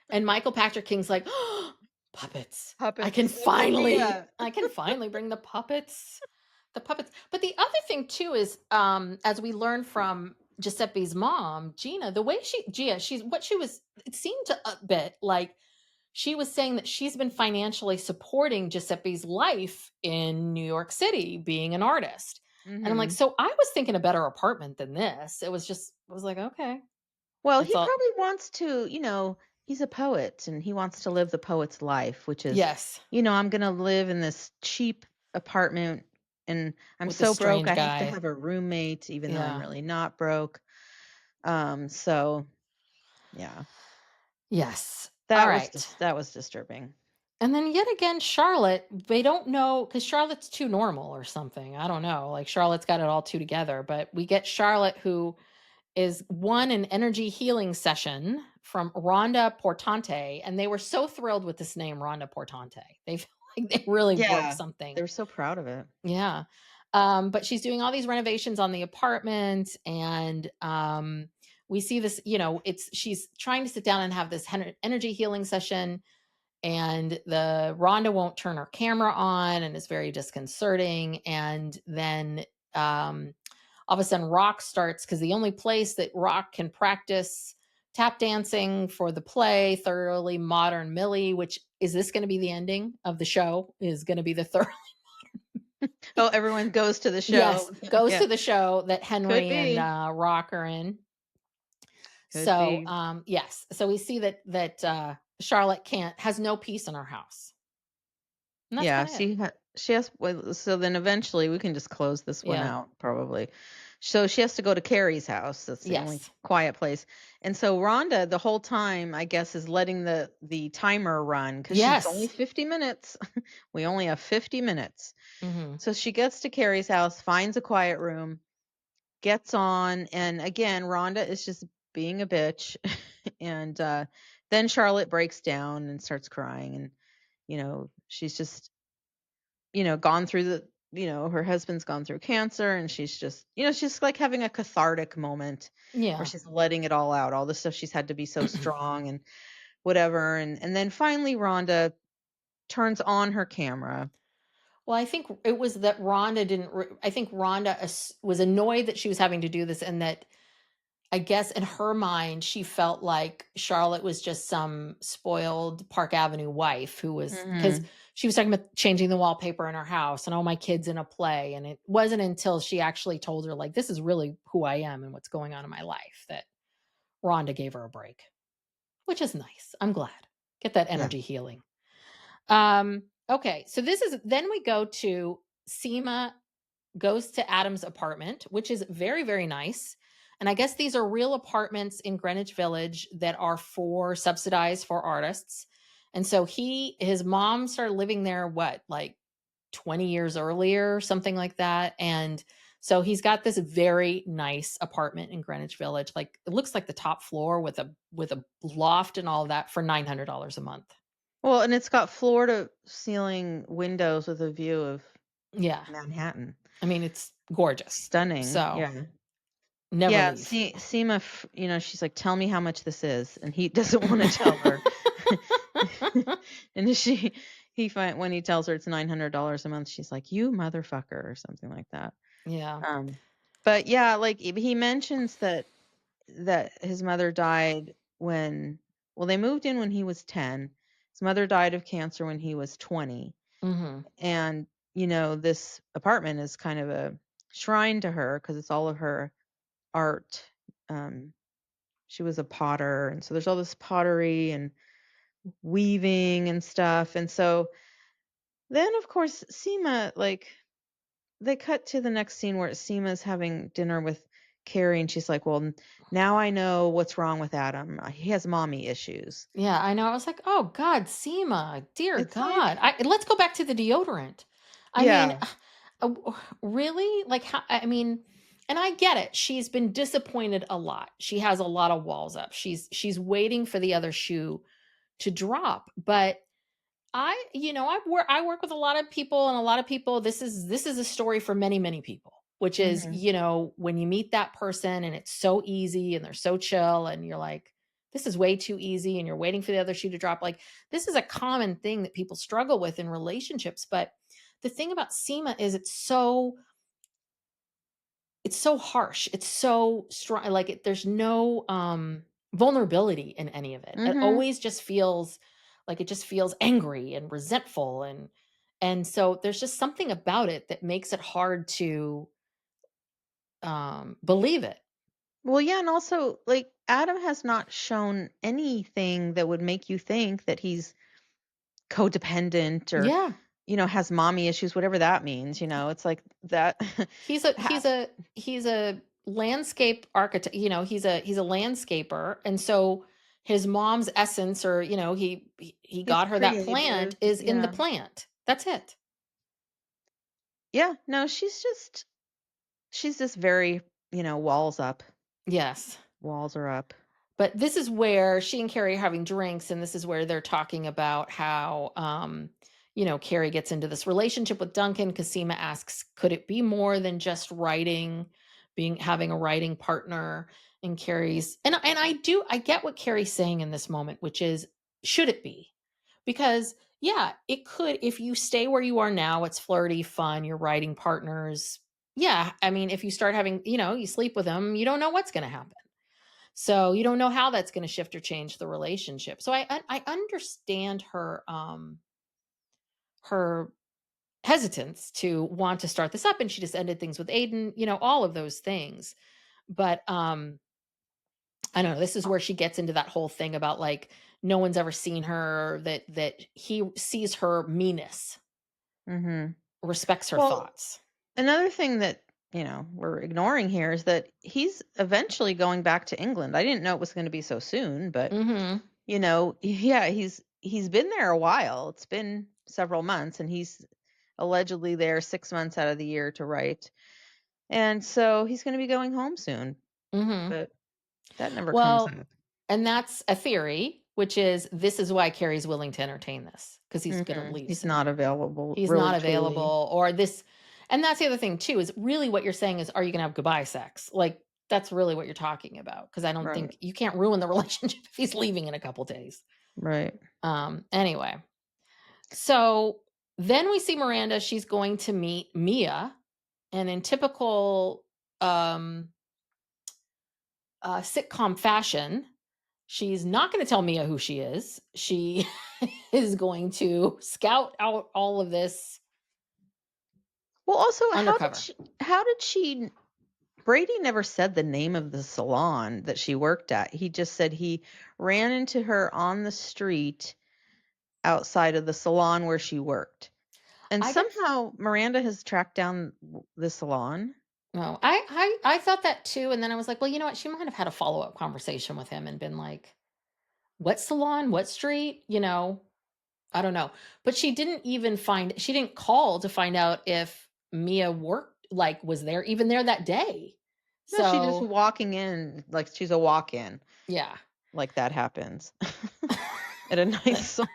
and Michael Patrick King's like, oh, puppets. Puppets. Yeah. I can finally bring the puppets. The puppets. But the other thing too is as we learn from Giuseppe's mom, Gina, the way she's what she was it seemed a bit like she was saying that she's been financially supporting Giuseppe's life in New York City being an artist. And I'm like, Mhm. so I was thinking a better apartment than this. It was just I was like, okay. Well, It's he all probably wants to, he's a poet and he wants to live the poet's life, which is, Yes, I'm gonna live in this cheap apartment and I'm with this so broke strange I have to guy. have a roommate even though I'm Yeah. really not broke. So yeah. Yes. All right. That was disturbing. And then yet again, Charlotte, they don't know because Charlotte's too normal or something. I don't know. Like Charlotte's got it all two together, but we get Charlotte who is won an energy healing session from Rhonda Portante, and they were so thrilled with this name, Rhonda Portante. They feel like they really broke Yeah. something. They were so proud of it. Yeah. But she's doing all these renovations on the apartment, and we see this, it's she's trying to sit down and have this energy healing session, and the Rhonda won't turn her camera on and is very disconcerting. And then all of a sudden Rock starts because the only place that Rock can practice tap dancing for the play, Thoroughly Modern Millie, which is this going to be the ending of the show, is going to be the third. Oh, everyone goes to the Yes, show. goes Yeah. to the show that Could Henry and be. Rock are in. Could So be. yes, so we see that Charlotte can't has no peace in her house, and that's Yeah, kind of it. she has well, so then eventually we can just close this one Yeah. out probably. So she has to go to Carrie's house. That's the only Yes. quiet place. And so Rhonda the whole time I guess is letting the timer run cuz she's only Yes. 50 minutes. We only have 50 minutes. Mhm. So she gets to Carrie's house, finds a quiet room, gets on, and again Rhonda is just being a bitch. And then Charlotte breaks down and starts crying and she's just gone through her husband's gone through cancer and she's just, she's like having a cathartic moment where Yeah. she's letting it all out, all the stuff she's had to be so strong and whatever. And then finally Rhonda turns on her camera. Well, I think it was that Rhonda didn't I think Rhonda was annoyed that she was having to do this, and that I guess in her mind she felt like Charlotte was just some spoiled Park Avenue wife who was, cuz Mhm. she was talking about changing the wallpaper in her house and all my kids in a play, and it wasn't until she actually told her like this is really who I am and what's going on in my life that Rhonda gave her a break, which is nice. I'm glad. Get that Yeah. energy healing. Okay, so this is then we go to Seema goes to Adam's apartment, which is very, very nice. And I guess these are real apartments in Greenwich Village that are for subsidized for artists. And so his mom started living there, what, like 20 years earlier, something like that. And so he's got this very nice apartment in Greenwich Village. Like it looks like the top floor with a loft and all that for $900 a month. Well, and it's got floor to ceiling windows with a view of Yeah. Manhattan. I mean, it's gorgeous. Stunning. So Yeah. never Yeah, leave. Seema, she's like, "Tell me how much this is," and he doesn't want to tell her. And when he tells her it's $900 a month, she's like, "You motherfucker," or something like that. Yeah. Um, but yeah, like he mentions that his mother died when, well, they moved in when he was 10. His mother died of cancer when he was 20, Mhm. and this apartment is kind of a shrine to her because it's all of her art. Um, she was a potter, and so there's all this pottery and weaving and stuff. And so then, of course, Seema, like, they cut to the next scene where Seema's having dinner with Carrie, and she's like, "Well, now I know what's wrong with Adam. He has mommy issues." Yeah, I know. I was like, "Oh God, Seema, dear It's like, God." Let's go back to the deodorant. I mean, yeah. really? Like, how, I mean, and I get it. She's been disappointed a lot. She has a lot of walls up. She's waiting for the other shoe to drop. But I work with a lot of people, and a lot of people. This is a story for many, many people. Which is, Mhm. when you meet that person and it's so easy and they're so chill, and you're like, this is way too easy, and you're waiting for the other shoe to drop. Like, this is a common thing that people struggle with in relationships. But the thing about Seema is it's so harsh. It's so strong. Like there's no vulnerability in any of it. It Mhm. always just feels like it just feels angry and resentful, and so there's just something about it that makes it hard to believe it. Well, yeah, and also, like, Adam has not shown anything that would make you think that he's codependent or, Yeah. has mommy issues, whatever that means, it's like that. He's a ha- he's a landscape architect, he's a landscaper, and so his mom's essence, or he he's got her that creative. plant, is in the Yeah. plant. That's it. Yeah, no, she's just very, walls up. Yes. Walls are up. But this is where she and Carrie are having drinks, and this is where they're talking about how, Carrie gets into this relationship with Duncan because Seema asks, could it be more than just writing, having a writing partner? And Carrie's, and I get what Carrie's saying in this moment, which is, should it be? Because yeah, it could, if you stay where you are now, it's flirty, fun, you're writing partners. Yeah, I mean, if you start having, you sleep with them, you don't know what's going to happen. So you don't know how that's going to shift or change the relationship. So I understand her hesitance to want to start this up, and she just ended things with Aiden, all of those things. But I don't know, this is where she gets into that whole thing about, like, no one's ever seen her, that he sees her meanness, Mhm. respects her Well, thoughts. another thing that, we're ignoring here is that he's eventually going back to England. I didn't know it was going to be so soon, but Mhm. yeah, he's been there a while. It's been several months and he's allegedly there 6 months out of the year to write. And so he's going to be going home soon, Mhm. but that never comes Well, up. and that's a theory, which is, this is why Carrie's willing to entertain this, because he's going to leave He's soon. not available, He's really not truly. available, or this. And that's the other thing too, is really what you're saying is, are you going to have goodbye sex? Like, that's really what you're talking about, because I don't Right. think you can't ruin the relationship if he's leaving in a couple days. Right. Anyway, so then we see Miranda, she's going to meet Mia, and in typical um sitcom fashion, she's not going to tell Mia who she is. She is going to scout out all of this Well, also, undercover. how did she Brady never said the name of the salon that she worked at. He just said he ran into her on the street outside of the salon where she worked. And I get somehow Miranda has tracked down the salon. No, I thought that too, and then I was like, well, you know what? She might have had a follow up conversation with him and been like, "What salon? What street?" I don't know. But she didn't even find. She didn't call to find out if Mia worked, like, was there even there that day. No, she just So walking in like she's a walk in. yeah, Like that happens at a nice salon.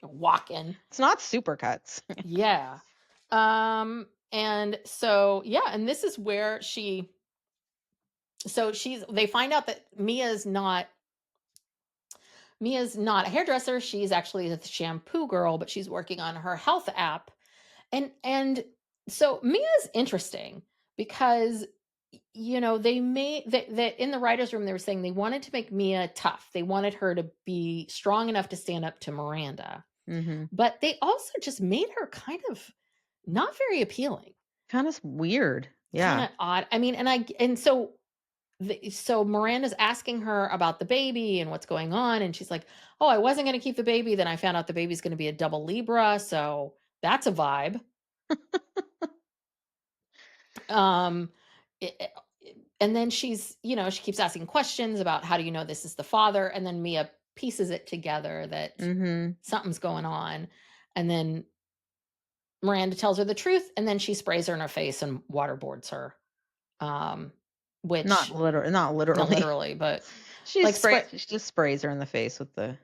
walk-in. It's not Supercuts. Yeah. And so yeah, and this is where they find out that Mia's not a hairdresser. She's actually a shampoo girl, but she's working on her health app. And so Mia's interesting because, they made that in the writers' room, they were saying they wanted to make Mia tough. They wanted her to be strong enough to stand up to Miranda. Mhm. But they also just made her kind of not very appealing, Kind of weird. kind Yeah. of odd. I mean, so Miranda's asking her about the baby and what's going on, and she's like, "Oh, I wasn't going to keep the baby. Then I found out the baby's going to be a double Libra, so that's a vibe." Um, it- it- and then she keeps asking questions about, how do you know this is the father? And then Mia pieces it together that Mhm. something's going on, and then Miranda tells her the truth, and then she sprays her in her face and waterboards her. Um, which Not not literally. literally, but like She just sprays her in the face with the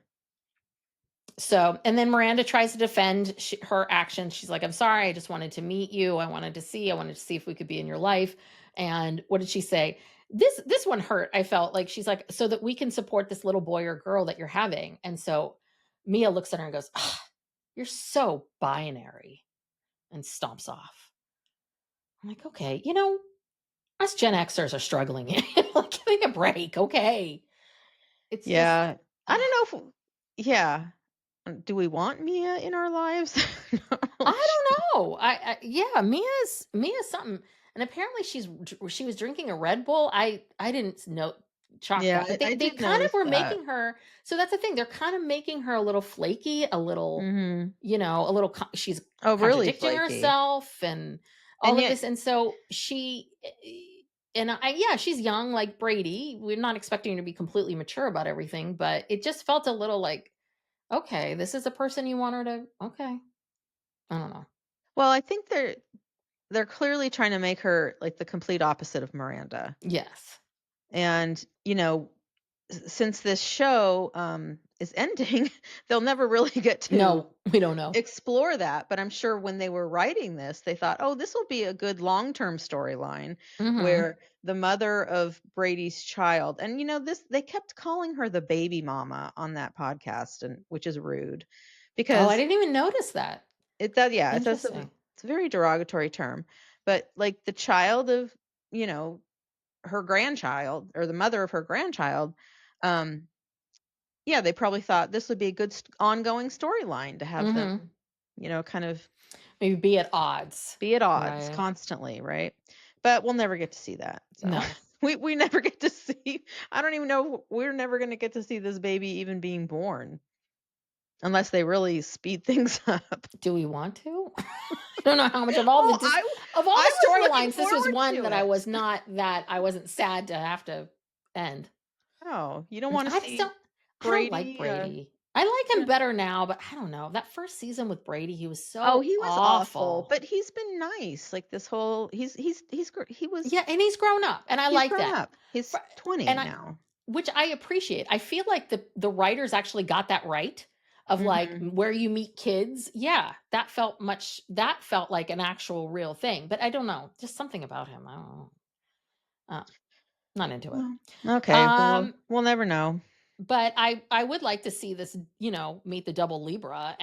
So, and then Miranda tries to defend her actions. She's like, "I'm sorry. I just wanted to meet you. I wanted to see if we could be in your life." And what did she say? This one hurt. I felt like she's like, "So that we can support this little boy or girl that you're having." And so Mia looks at her and goes, "Ah, you're so binary," and stomps off. I'm like, okay, us Gen Xers are struggling. Like, give me a break. Okay. It's just, Yeah. I don't know if yeah. Do we want Mia in our lives? Not really I sure. don't know. Yeah, Mia's something. and apparently she was drinking a Red Bull. I didn't know chalk Yeah, that, but I they did kind of notice were that. making her. So that's the thing. They're kind of making her a little flaky, a little, Mhm. a little. She's Oh, really contradicting flaky. herself and And all of yet this, and so and yeah, she's young like Brady. We're not expecting her to be completely mature about everything, but it just felt a little like, okay, this is a person you want her to. Okay, I don't know. well, I think they're clearly trying to make her like the complete opposite of Miranda. Yes. And, since this show is ending, they'll never really get to No, we don't know. explore that. But I'm sure when they were writing this, they thought, oh, this will be a good long-term storyline Mhm. where the mother of Brady's child, and this they kept calling her the baby mama on that podcast, and which is rude Oh, I because didn't even notice that. it does, yeah, Interesting. it's a very derogatory term. But like the child of, you know, her grandchild or the mother of her grandchild, um, yeah, they probably thought this would be a good ongoing storyline to have Mhm. them, kind of Maybe be at odds. be at odds Right. constantly, right? But we'll never get to see that. So No. we never get to see. I don't even know. We're never going to get to see this baby even being born unless they really speed things up. Do we want to? I don't know how much Oh, of all I the was looking storylines, this was forward one to that it. I wasn't sad to have to end. Oh, you don't want to I just see I don't like Brady? Brady. I like him better now, but I don't know. That first season with Brady, he was Oh, so he was awful, awful. but he's been nice. Like this whole Yeah, and he's grown up, and I he's like grown that. up. He's For 20 and I now. Which I appreciate. I feel like the writers actually got that right, of like Mhm. where you meet kids. Yeah, that felt like an actual real thing. But I don't know, just something about him. I don't know. Uh, not into it. Well, okay, well, Um, we'll never know. but I would like to see this, meet the double Libra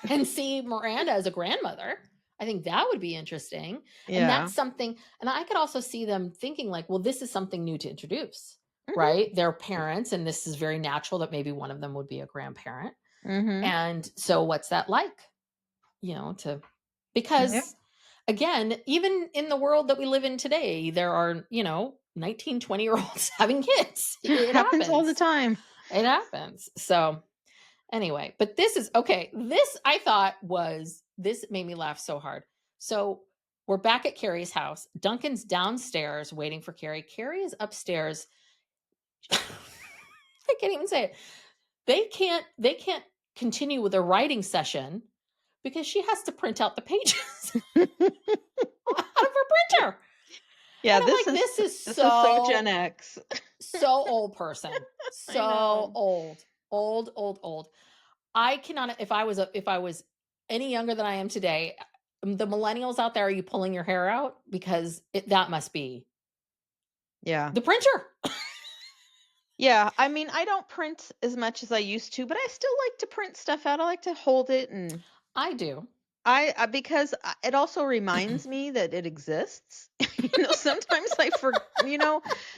and see Miranda as a grandmother. I think that would be interesting. And Yeah. that's something, and I could also see them thinking like, well, this is something new to introduce, Mhm. right? They're parents, and this is very natural that maybe one of them would be a grandparent. Mhm. And so what's that like? To Yeah. because again, even in the world that we live in today, there are, 19, 20-year olds having kids. It Happens all the happens. time. It happens. So anyway, but this is okay. This made me laugh so hard. So we're back at Carrie's house. Duncan's downstairs waiting for Carrie. Carrie is upstairs. I can't even say it. They can't continue with their writing session because she has to print out the pages out of her printer. Yeah, And I'm like, this is this is so Gen X. so old person. I So know. old. Old, old, old. I cannot if I was any younger than I am today, the millennials out there, are you pulling your hair out? Because that must be Yeah. the printer. Yeah, I mean, I don't print as much as I used to, but I still like to print stuff out. I like to hold it, and I do. because it also reminds me that it exists. Sometimes I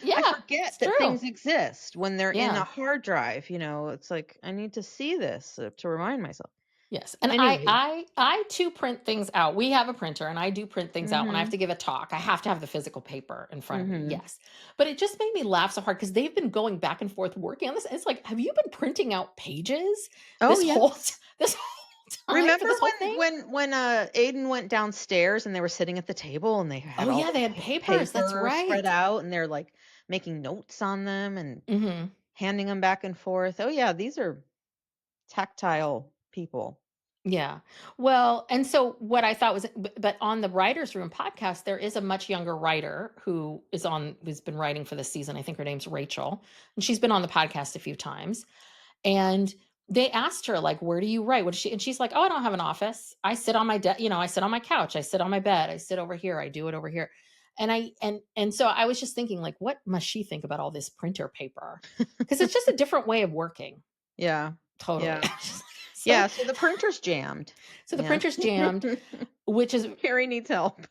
Yeah, forget it's that true. things exist when they're in a Yeah. hard drive. It's like I need to see this to remind myself. Yes. And Anyway. I too print things out. We have a printer, and I do print things out when I have Mhm. to give a talk. I have to have the physical paper in front of me. Mhm. Yes. But it just made me laugh so hard because they've been going back and forth working on this. It's like, have you been printing out pages Oh, this whole yes. this whole time for Remember this whole thing? when Aiden went downstairs and they were sitting at the table and they had Oh all yeah, the they had papers. That's paper spread right. out and they're like making notes on them and Mhm. handing them back and forth. Oh yeah, these are tactile people. Yeah. Well, and so what I thought was, but on the writers room podcast, there is a much younger writer who's been writing for this season. I think her name's Rachel, and she's been on the podcast a few times. And they asked her like, "Where do you write?" What is she? And she's like, "Oh, I don't have an office. I sit on my I sit on my couch. I sit on my bed. I sit over here. I do it over here." And so I was just thinking like, what must she think about all this printer paper? Because it's just a different way of working. Yeah. Totally. Yeah. so Yeah, so the printer's jammed. so the Yeah. printer's jammed, which is Carrie needs help.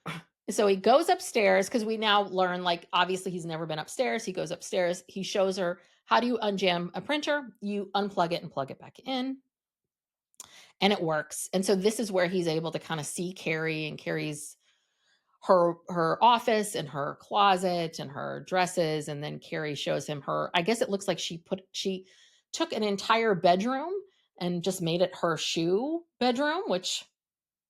so he goes upstairs because we now learn like obviously he's never been upstairs. He goes upstairs. He shows her how do you unjam a printer? You unplug it and plug it back in, and it works. And so this is where he's able to kind of see Carrie and Carrie's her office and her closet and her dresses, and then Carrie shows him her, I guess it looks like she took an entire bedroom and just made it her shoe bedroom, which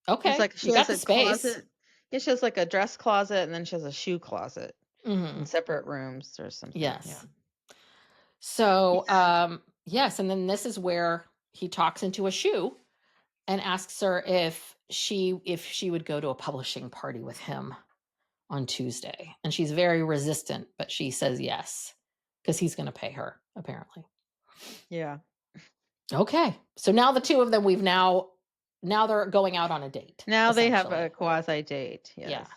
It's okay, like she you has got the a space. closet. Yeah, she has like a dress closet and then she has a shoe closet in Mhm. separate rooms or something. Yeah. Yes. So, Yeah. yes, and then this is where he talks into a shoe and asks her if she would go to a publishing party with him on Tuesday. And she's very resistant, but she says yes because he's going to pay her apparently. Yeah. Okay. So now the two of them now they're going out on a date Now they have a essentially. quasi date. Yeah. Yes.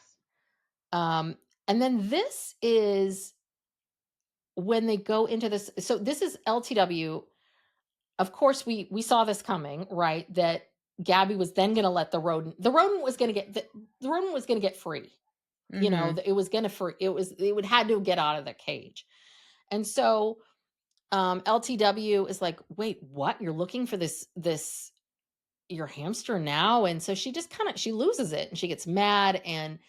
Um and then this is when they go into this, so this is LTW. Of course, we saw this coming, right? That Gabby was then going to let the rodent was going to get the rodent was going to get free. You know, Mhm. it was going to free. It would had to get out of the cage, and so LTW is like, wait, what? You're looking for this your hamster now, and so she just kind of she loses it, and she gets mad, and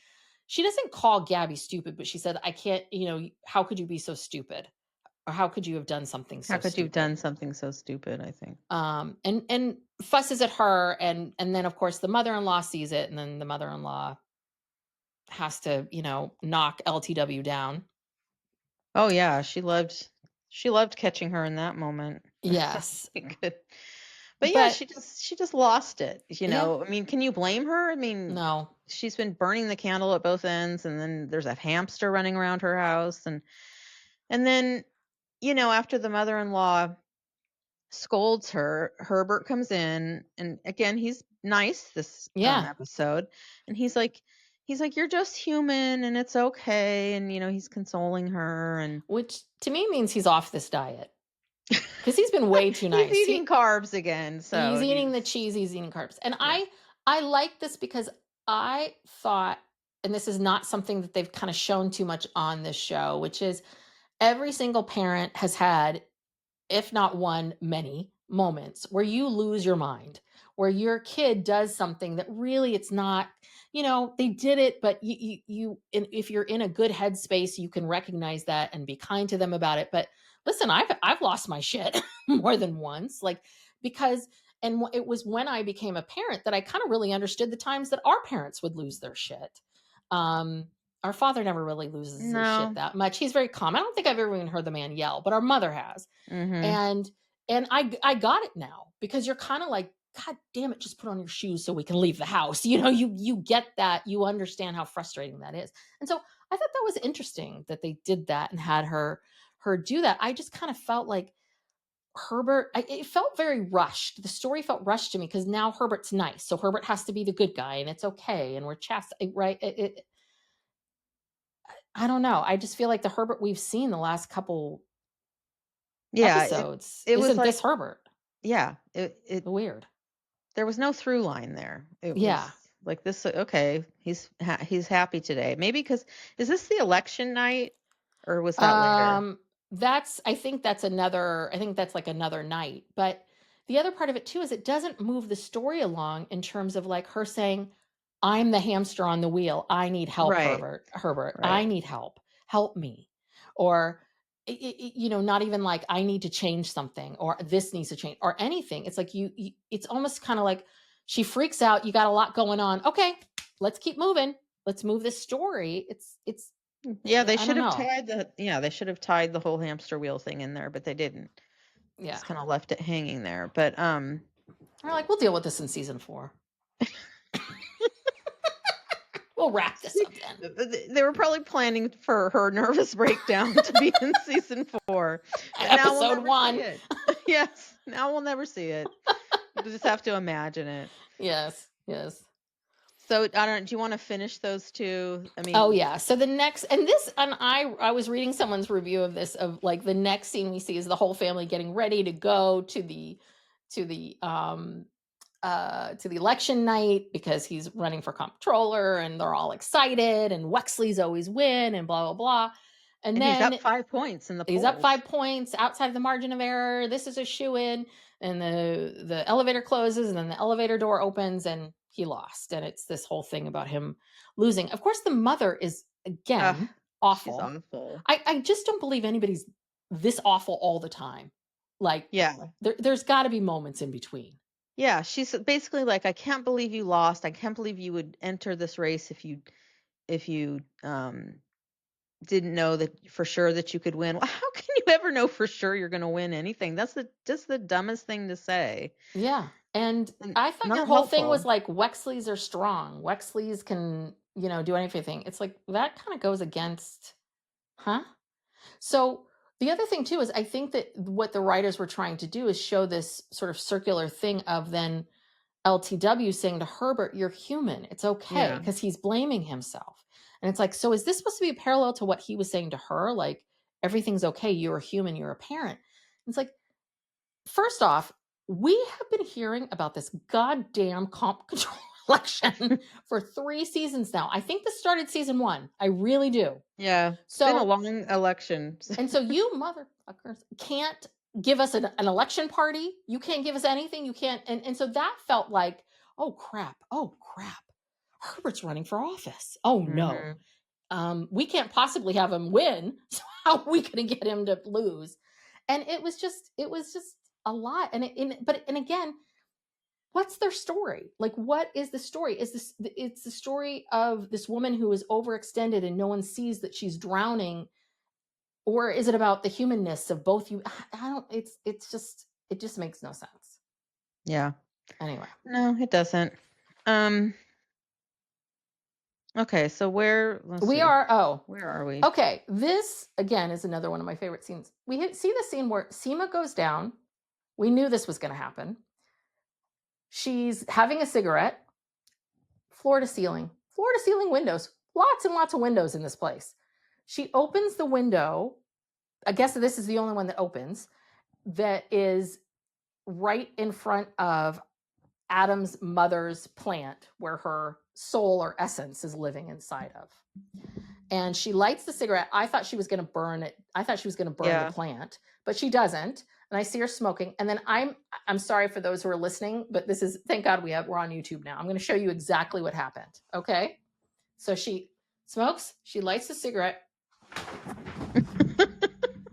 she doesn't call Gabby stupid, but she said, I can't. You know, how could you be so stupid? Or how could you have done something How so could you have done stupid? something so stupid, I think. And fusses at her, and then of course the mother-in-law sees it, and then the mother-in-law has to, knock LTW down. Oh yeah, she loved catching her in that moment. So Yes. good. But yeah, But she just lost it, yeah, I mean, can you blame her? I mean, no. she's been burning the candle at both ends, and then there's a hamster running around her house, and then, after the mother-in-law scolds her, Herbert comes in, and again, he's nice this Yeah. episode, and he's like, "You're just human and it's okay." And he's consoling her, and Which to me means he's off this diet because he's been way too he's nice. eating carbs again, He's so eating the he's cheese, he's eating carbs. And yeah. I like this because I thought, and this is not something that they've kind of shown too much on this show, which is every single parent has had, if not one, many moments where you lose your mind, where your kid does something that really it's not, they did it, but if you're in a good headspace, you can recognize that and be kind to them about it. But listen, I've lost my shit more than once, like because it was when I became a parent that I kind of really understood the times that our parents would lose their shit. Um, our father never really loses his shit No. that much. He's very calm. I don't think I've ever even heard the man yell, but our mother has. Mhm. And I got it now because you're kind of like, God damn it, just put on your shoes so we can leave the house. You get that, you understand how frustrating that is. And so I thought that was interesting that they did that and had her do that. I just kind of felt like it felt very rushed. The story felt rushed to me because now Herbert's nice. So Herbert has to be the good guy and it's okay. And we're right. I don't know. I just feel like the Herbert we've seen the last couple Yeah, it episodes it was isn't like this Herbert. yeah, it Weird. there was no through line there. It Yeah. was like this, okay, he's happy today. Maybe because is this the election night or was that later? Um, I think that's like another night. But the other part of it too is it doesn't move the story along in terms of like her saying, I'm the hamster on the wheel. I need help, Right, Herbert. I right. need help. Help me. Or not even like I need to change something or this needs to change or anything. It's like it's almost kind of like she freaks out. You got a lot going on. Okay, let's keep moving. Let's move this story. Yeah, they I should don't have know. tied the whole hamster wheel thing in there, but they didn't. Yeah. Just kind of left it hanging there. But We're like, we'll deal with this in season 4. We'll wrap this up then. they were probably planning for her nervous breakdown to be in season 4, but now we'll Episode never see 1. it. Yes, now we'll never see it. We'll just have to imagine it. Yes, yes. So I don't. Do you want to finish those two? I Oh mean, yeah. So the next and I was reading someone's review of this of like the next scene we see is the whole family getting ready to go to the to the election night because he's running for comptroller and they're all excited and Wexley's always win and blah blah blah. And and he's up then 5 points in the he's up polls. 5 points outside of the margin of error. This is a shoe in, and the elevator closes, and then the elevator door opens, and he lost. And it's this whole thing about him losing. Of course, the mother is, Ugh, again, she's awful. awful. I just don't believe anybody's this awful all the time. Like, Yeah. there's got to be moments in between. Yeah, she's basically like, "I can't believe you lost. I can't believe you would enter this race if you didn't know that for sure that you could win." Well, how can you ever know for sure you're gonna win anything? That's just the dumbest thing to say, Yeah. And and I thought your not whole thing was helpful. like Wexleys are strong. Wexleys can, do anything. It's like that kind of goes against, huh? So the other thing too is I think that what the writers were trying to do is show this sort of circular thing of then LTW saying to Herbert, "You're human. It's okay," Yeah. because he's blaming himself. And it's like, so is this supposed to be a parallel to what he was saying to her? Like, everything's okay. You're a human. You're a parent. It's like, first off, we have been hearing about this goddamn comp control election for 3 seasons now. I think this started season 1. I really do. Yeah, it's been a So, long election. and so you motherfuckers can't give us an election party. You can't give us anything. You can't. And so that felt like, oh crap. Oh crap. Herbert's running for office. Oh no. Mhm. We can't possibly have him win. So how are we going to get him to lose? And it was just a lot. And again, what's their story? Like, what is the story? It's the story of this woman who is overextended and no one sees that she's drowning, or is it about the humanness of both you? I don't. It just makes no sense. Yeah. Anyway, No, it doesn't. Um, okay, so let's we see. are. Oh, Where are we? okay. This again is another one of my favorite scenes. See the scene where Seema goes down. We knew this was going to happen. She's having a cigarette, floor to ceiling windows, lots and lots of windows in this place. She opens the window. I guess this is the only one that opens, that is right in front of Adam's mother's plant where her soul or essence is living inside of. And she lights the cigarette. I thought she was going to burn it. I thought she was going to burn the Yeah. plant, but she doesn't. And I see her smoking. And then I'm sorry for those who are listening, but this is, thank God we're on YouTube now. I'm going to show you exactly what happened. Okay. So she smokes, she lights the cigarette.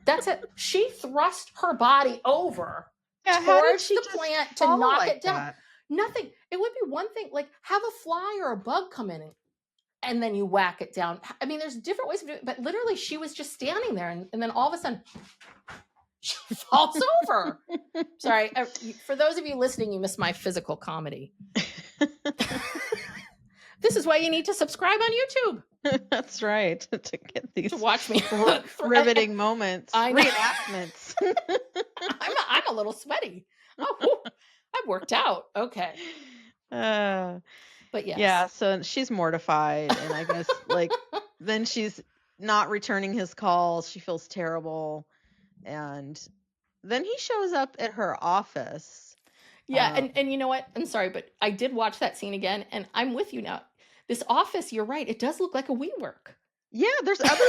That's it. She thrust her body over Yeah, how did towards she the just plant to fall knock like it down. that? Nothing. It would be one thing, like have a fly or a bug come in and then you whack it down. I mean, there's different ways of doing it, but literally she was just standing there and then all of a sudden she falls over. Sorry. For those of you listening, you missed my physical comedy. This is why you need to subscribe on YouTube. That's right. To get these To watch me. riveting moments, I know. reenactments. I'm a little sweaty. Oh, I've worked out. Okay. But yes. Yeah, so she's mortified, and I guess then she's not returning his calls. She feels terrible, and then he shows up at her office. Yeah, and you know what? I'm sorry, but I did watch that scene again, and I'm with you now. This office, you're right. It does look like a WeWork. Yeah, there's other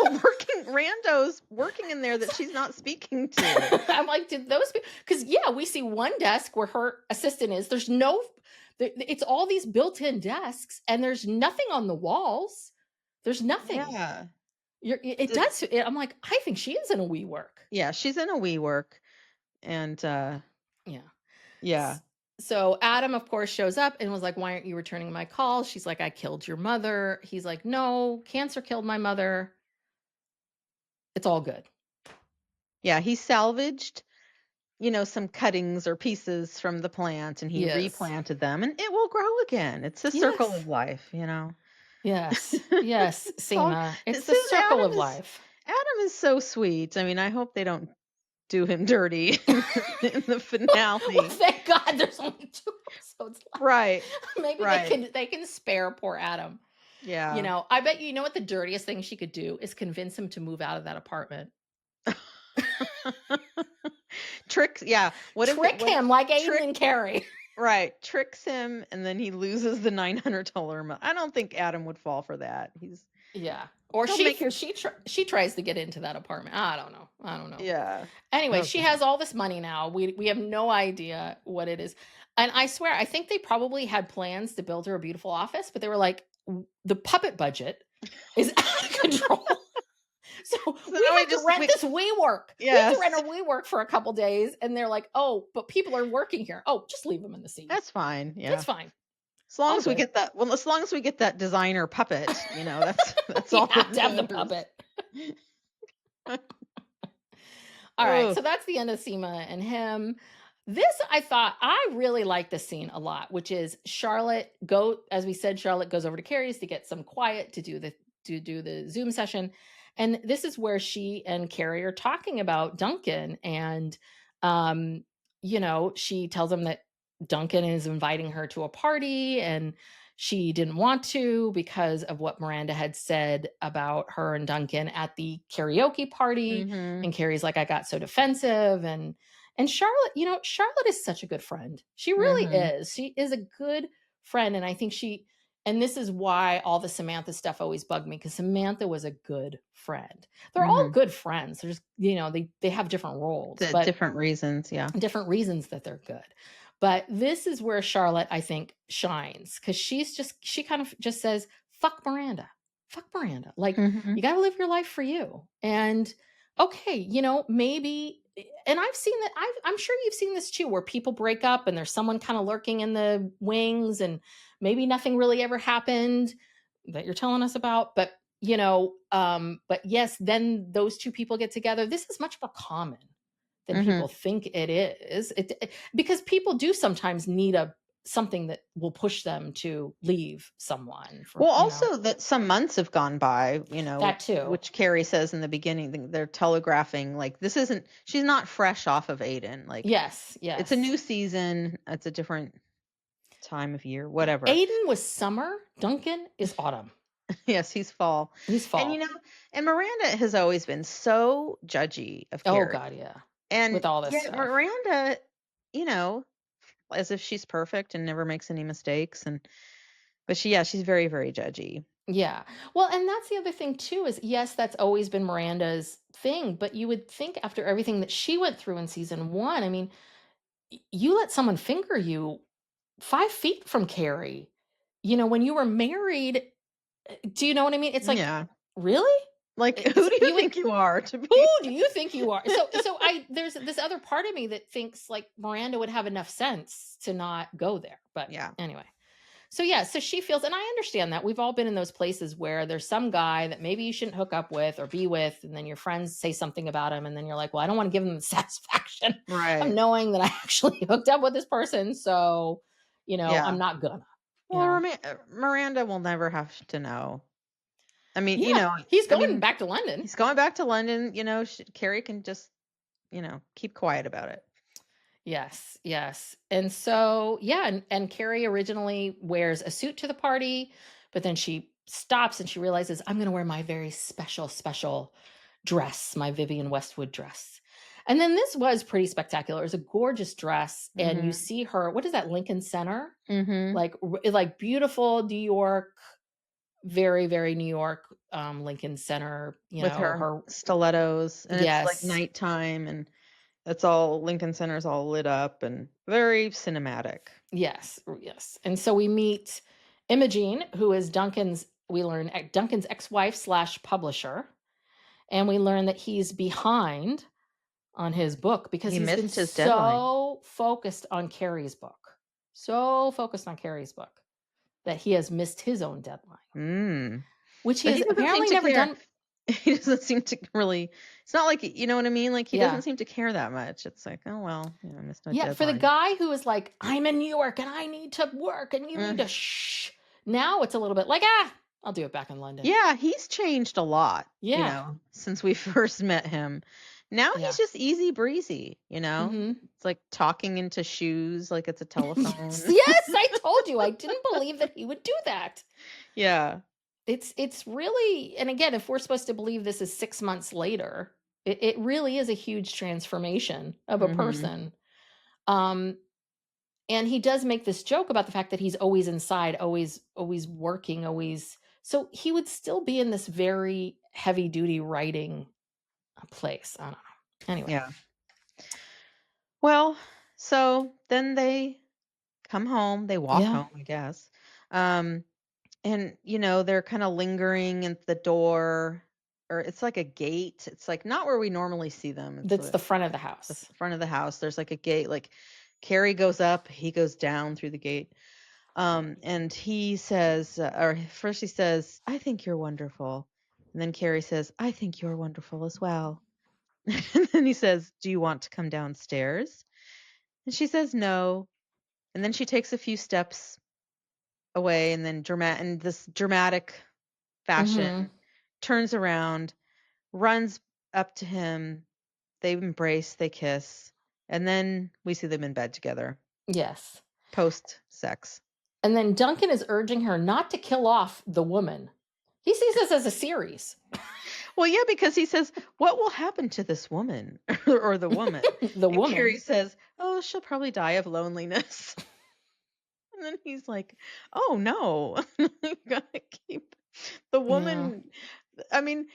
people randos working in there that she's not speaking to. I'm like, did those people? Because yeah, we see one desk where her assistant is. There's no. It's all these built-in desks, and there's nothing on the walls. There's nothing. Yeah. I'm like, I think she is in a WeWork. Yeah, she's in a WeWork, and yeah. So Adam, of course, shows up and was like, "Why aren't you returning my calls?" She's like, "I killed your mother." He's like, "No, cancer killed my mother. It's all good." Yeah, he salvaged, some cuttings or pieces from the plant, and he replanted them, and it will grow again. It's a circle of life, Yes, yes, Seema. It's the Susan, circle of life. Adam is so sweet. I mean, I hope they don't do him dirty in the finale. Well, thank God there's only 2 episodes left. Right. Maybe they can spare poor Adam. Yeah. I bet you know what the dirtiest thing she could do is convince him to move out of that apartment. Tricks, yeah. Trick him like Aiden and Carrie. Right. Tricks him, and then he loses the $900 month. I don't think Adam would fall for that. Or He'll make her. she tries to get into that apartment. I don't know. I don't know. Yeah. Anyway, Oh she god. has all this money now. We have no idea what it is. And I swear, I think they probably had plans to build her a beautiful office, but they were like, the puppet budget is out of control. So So we now we have to just rent we this WeWork. We have to rent yes. a WeWork for a couple days. And they're like, oh, but people are working here. Oh, just leave them in the scene. That's fine. That's Yeah. fine. As long All as we good. get that well, as long as we get that designer puppet, that's You all have that to have the matters. puppet. All right, Oh. so that's the end of Seema and him. This I thought I really like this scene a lot, which is Charlotte go as we said, Charlotte goes over to Carrie's to get some quiet to do the Zoom session. And this is where she and Carrie are talking about Duncan. And um, she tells him that Duncan is inviting her to a party and she didn't want to because of what Miranda had said about her and Duncan at the karaoke party. Mhm. And Carrie's like, I got so defensive. And Charlotte, Charlotte is such a good friend. She really Mhm. is. She is a good friend. And I think and this is why all the Samantha stuff always bugged me, because Samantha was a good friend. They're all Mhm. good friends. There's, they have different roles, The but different reasons, yeah. different reasons that they're good. But this is where Charlotte, I think, shines, because she kind of just says, fuck Miranda. Fuck Miranda. Like, Mhm. you got to live your life for you. And okay, maybe, and I've seen that. I'm sure you've seen this too, where people break up and there's someone kind of lurking in the wings and maybe nothing really ever happened that you're telling us about. But yes, then those two people get together. This is much more common than Mhm. people think it is. Because people do sometimes need something that will push them to leave someone Well, for. also that some months have gone by, That too. which Carrie says in the beginning, they're telegraphing like she's not fresh off of Aiden. Like Yes, it's a yes. new season, it's a different time of year, whatever. Aiden was summer, Duncan is autumn. Yes, he's fall. He's And fall. and Miranda has always been so judgy of Oh Carrie. god, yeah. And With all this yet stuff. Miranda, you know, as if she's perfect and never makes any mistakes but she's very, very judgy. Yeah. Well, and that's the other thing too, is yes, that's always been Miranda's thing, but you would think after everything that she went through in season 1, I mean, you let someone finger you 5 feet from Carrie. When you were married, do you know what I mean? It's like, Yeah. really? Like, who So do you you would think you are to who be? do you think you are? So I there's this other part of me that thinks like Miranda would have enough sense to not go there. But Yeah. anyway. So yeah, so she feels, and I understand that. We've all been in those places where there's some guy that maybe you shouldn't hook up with or be with, and then your friends say something about him, and then you're like, well, I don't want to give them the satisfaction of Right. knowing that I actually hooked up with this person. So, Yeah. I'm not gonna, you Well, know. Miranda will never have to know. I mean, Yeah, he's I going mean, back to London. he's going back to London. Carrie can just, keep quiet about it. Yes, yes. And so, yeah, and Carrie originally wears a suit to the party, but then she stops and she realizes, I'm going to wear my very special, special dress, my Vivian Westwood dress. And then this was pretty spectacular. It was a gorgeous dress. And you Mhm. see her, what is that, Lincoln Center? Mhm. Like beautiful New York, very, very New York, Lincoln Center, With her her, stilettos, and it's like yes, nighttime, and it's all Lincoln Center's all lit up and very cinematic. yes, yes. And so we meet Imogene, who is we learn Duncan's ex-wife slash publisher. And we learn that he's behind on his book because He he's been missed his deadline. so focused on Carrie's book. So focused on Carrie's book that he has missed his own deadline, Mm. which he But has he doesn't seem apparently to never care. done. He doesn't seem to really it's not like you know what I mean? Like, he doesn't Yeah. seem to care that much. It's like, "Oh, well, I missed my Yeah. For the deadline." guy who is like, I'm in New York and I need to work and you need Mm. to shh. Now it's a little bit like, I'll do it back in London. Yeah, he's changed a lot, Yeah. since we first met him. Now he's Yeah. just easy breezy. Hmm. It's like talking into shoes like it's a Yes. telephone. Yes. I told you. I didn't believe that he would do that. Yeah. It's really, and again, if we're supposed to believe this is 6 months later, it really is a huge transformation of a Mhm. person. Um, and he does make this joke about the fact that he's always inside, always working, always So he would still be in this very heavy duty writing place. I don't know. Anyway. Yeah. Well, so then they come home, they walk Yeah. home, I guess. Um, and they're kind of lingering at the door, or it's like a gate. It's like not where we normally see them. It's That's the front of the the house. front of the house. There's like a gate. Like Carrie goes up, he goes down through the gate. And he says, or first he says, "I think you're wonderful," and then Carrie says, "I think you're wonderful as well." And then he says, "Do you want to come downstairs?" And she says, "No." And then she takes a few steps away, and then in this dramatic Mhm. fashion, turns around, runs up to him. They embrace, they kiss, and then we see them in bed together, Yes. post sex. And then Duncan is urging her not to kill off the woman. He sees this as a series. Well, yeah, because he says, "What will happen to this woman?" or the woman. The And Carrie woman. says, "Oh, she'll probably die of loneliness." And then he's like, "Oh no, you gotta keep the Yeah. woman." I mean,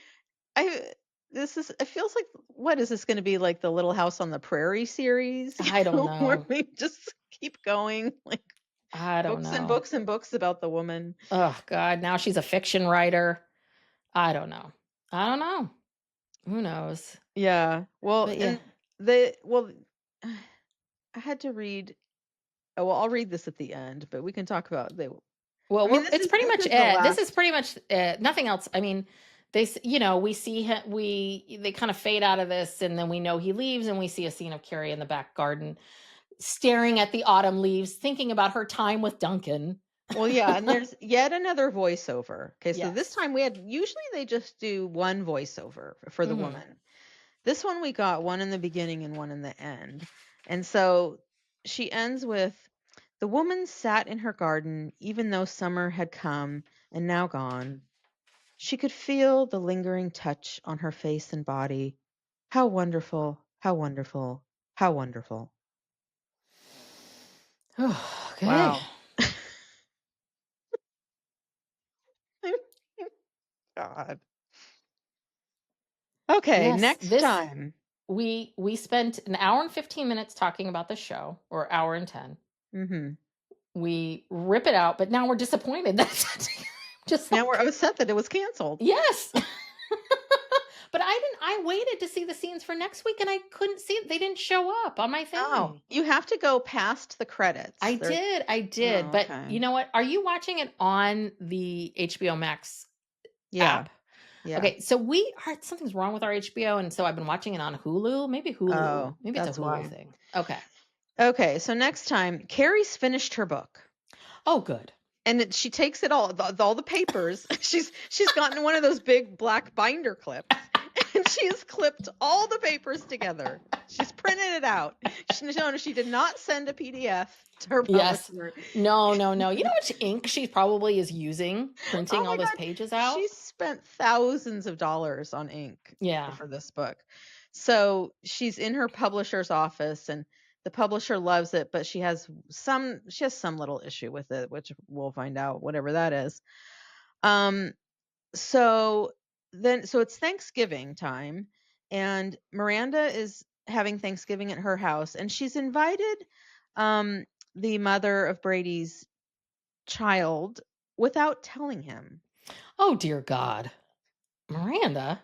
I it feels like, what is this going to be, like the Little House on the Prairie series, I don't where know. we just keep going, like I don't books and know. books and books about the woman. Oh god, now she's a fiction writer. I don't know. I don't know. Who knows? Yeah. Well, But yeah. and the well, I had to read. Oh, well, I'll read this at the end, but we can talk about the. Well, I mean, we're it's pretty this much is the it. This last. is pretty much nothing else. I mean, we see him, they kind of fade out of this, and then we know he leaves, and we see a scene of Carrie in the back garden, staring at the autumn leaves, thinking about her time with Duncan. Well, yeah, and there's yet another voiceover. Okay, so this Yes. time usually they just do one voiceover for the Hmm. woman. This one we got one in the beginning and one in the end. And so she ends with, "The woman sat in her garden even though summer had come and now gone. She could feel the lingering touch on her face and body. How wonderful, how wonderful, how wonderful." Okay. Wow. God. Okay, Yes, next this time. we spent an hour and 15 minutes talking about the show, or hour and 10. Mhm. We rip it out, but now we're disappointed. That's just Now we're like, upset that it was canceled. yes. But I waited to see the scenes for next week and I couldn't see it. They didn't show up on my Oh, thing. you have to go past the credits. I did. Oh, But okay. you know what? Are you watching it on the HBO Max Yeah, app? yeah. Okay, so we are something's wrong with our HBO, and so I've been watching it on Hulu. Maybe Hulu. Oh, Maybe it's a that's Hulu why. thing. Okay. Okay, so next time, Carrie's finished her book. Oh, good. And she takes it all the papers. She's gotten one of those big black binder clips, and she has clipped all the papers together. She's printed it out. She did not send a PDF to her Yes. publisher. No, no, no. You know which ink she probably is using Oh printing all my those god, pages she out? spent thousands of dollars on ink Yeah. for this book. So she's in her publisher's office, and the publisher loves it, but she has some little issue with it, which we'll find out whatever that is. Um so so it's Thanksgiving time, and Miranda is having Thanksgiving at her house, and she's invited um the mother of Brady's child without telling him. Oh, dear God. Miranda?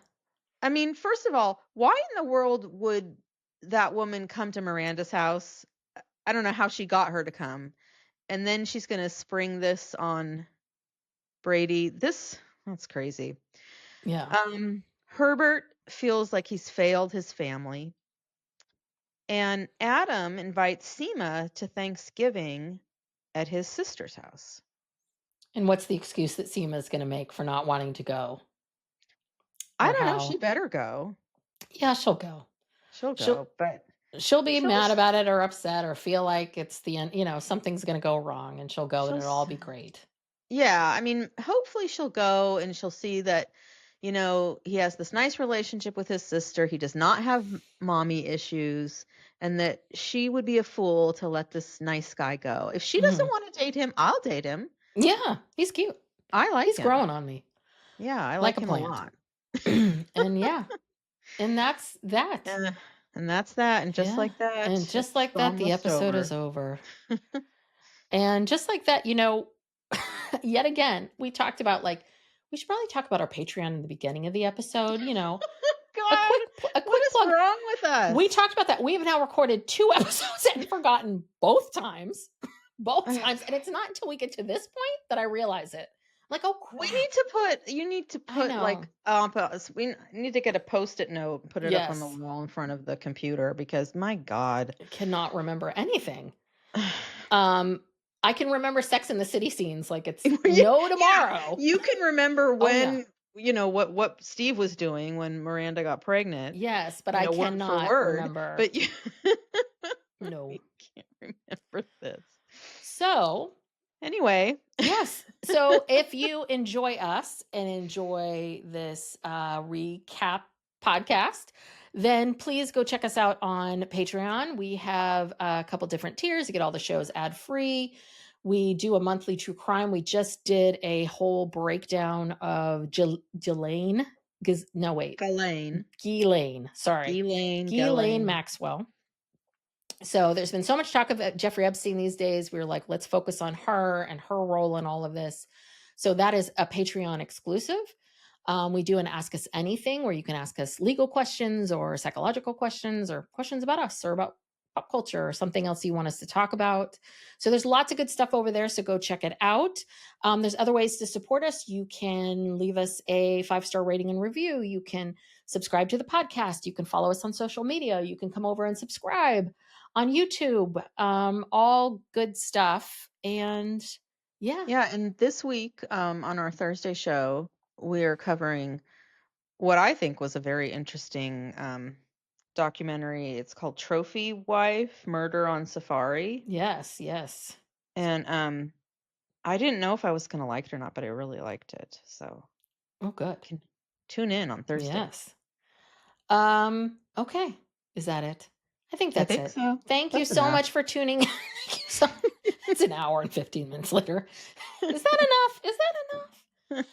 I mean, first of all, why in the world would that woman come to Miranda's house? I don't know how she got her to come. And then she's going to spring this on Brady. That's crazy. Yeah. Herbert feels like he's failed his family. And Adam invites Seema to Thanksgiving at his sister's house. And what's the excuse that Seema is going to make for not wanting to go? I Or don't know. She how? better go. Yeah, she'll go. She'll She'll go. But she'll be she'll, mad about it or upset or feel like it's the end, something's going to go wrong, and she'll go and she'll, it'll all be great. Yeah, I mean, hopefully she'll go and she'll see that, he has this nice relationship with his sister. He does not have mommy issues, and that she would be a fool to let this nice guy go. If she doesn't Mhm. want to date him, I'll date him. Yeah, he's cute. I like He's him. growing on me Yeah, I like like a him a plant. lot. And yeah, and that's that. And that's that, and just Yeah. like that, And just it's like that, the almost episode is over. over. And just like that, yet again, we talked about like, we should probably talk about our Patreon in the beginning of the episode. God, A what quick is plug. wrong with We us? talked about that. We have now recorded 2 episodes and forgotten both times. Both times. And it's not until we get to this point that I realize it. I'm like, oh crap. You need to I put know. like we need to get a post-it note and put it up on the Yes. wall in front of the computer because my God. I cannot remember anything. I can remember Sex in the City scenes like it's no Yeah, tomorrow. you can remember Oh yeah. when, what Steve was doing when Miranda got pregnant, Yes, but I word for cannot word, remember. but you No. you can't remember this. So, Anyway, yes. So if you enjoy us and enjoy this recap podcast, then please go check us out on Patreon. We have a couple different tiers. You get all the shows ad free. We do a monthly true crime. We just did a whole breakdown of Ghislaine. No, wait. Ghislaine, Ghislaine. Sorry. Ghislaine Ghislaine. Maxwell. So there's been so much talk of Jeffrey Epstein these days. We were like, let's focus on her and her role in all of this. So that is a Patreon exclusive. We do an Ask Us Anything where you can ask us legal questions or psychological questions or questions about us or about pop culture or something else you want us to talk about. So there's lots of good stuff over there. So go check it out. There's other ways to support us. You can leave us a 5-star rating and review. You can subscribe to the podcast. You can follow us on social media. You can come over and subscribe on YouTube. All good stuff. And yeah. Yeah, and this week, on our Thursday show, we're covering what I think was a very interesting documentary. It's called Trophy Wife: Murder on Safari. Yes, yes. And I didn't know if I was going to like it or not, but I really liked it. So Oh, good. can tune in on Thursday. Yes. Okay. Is that it? I think I that's think it. so. Thank you That's so enough. much for tuning. It's an hour and 15 minutes later. Is that enough? Is that enough?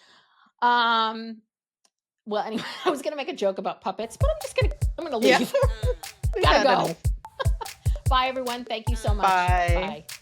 Well, anyway, I was gonna make a joke about puppets, but I'm gonna Yeah. leave. We've Gotta had go. enough. Bye everyone. Thank you so much. Bye. Bye.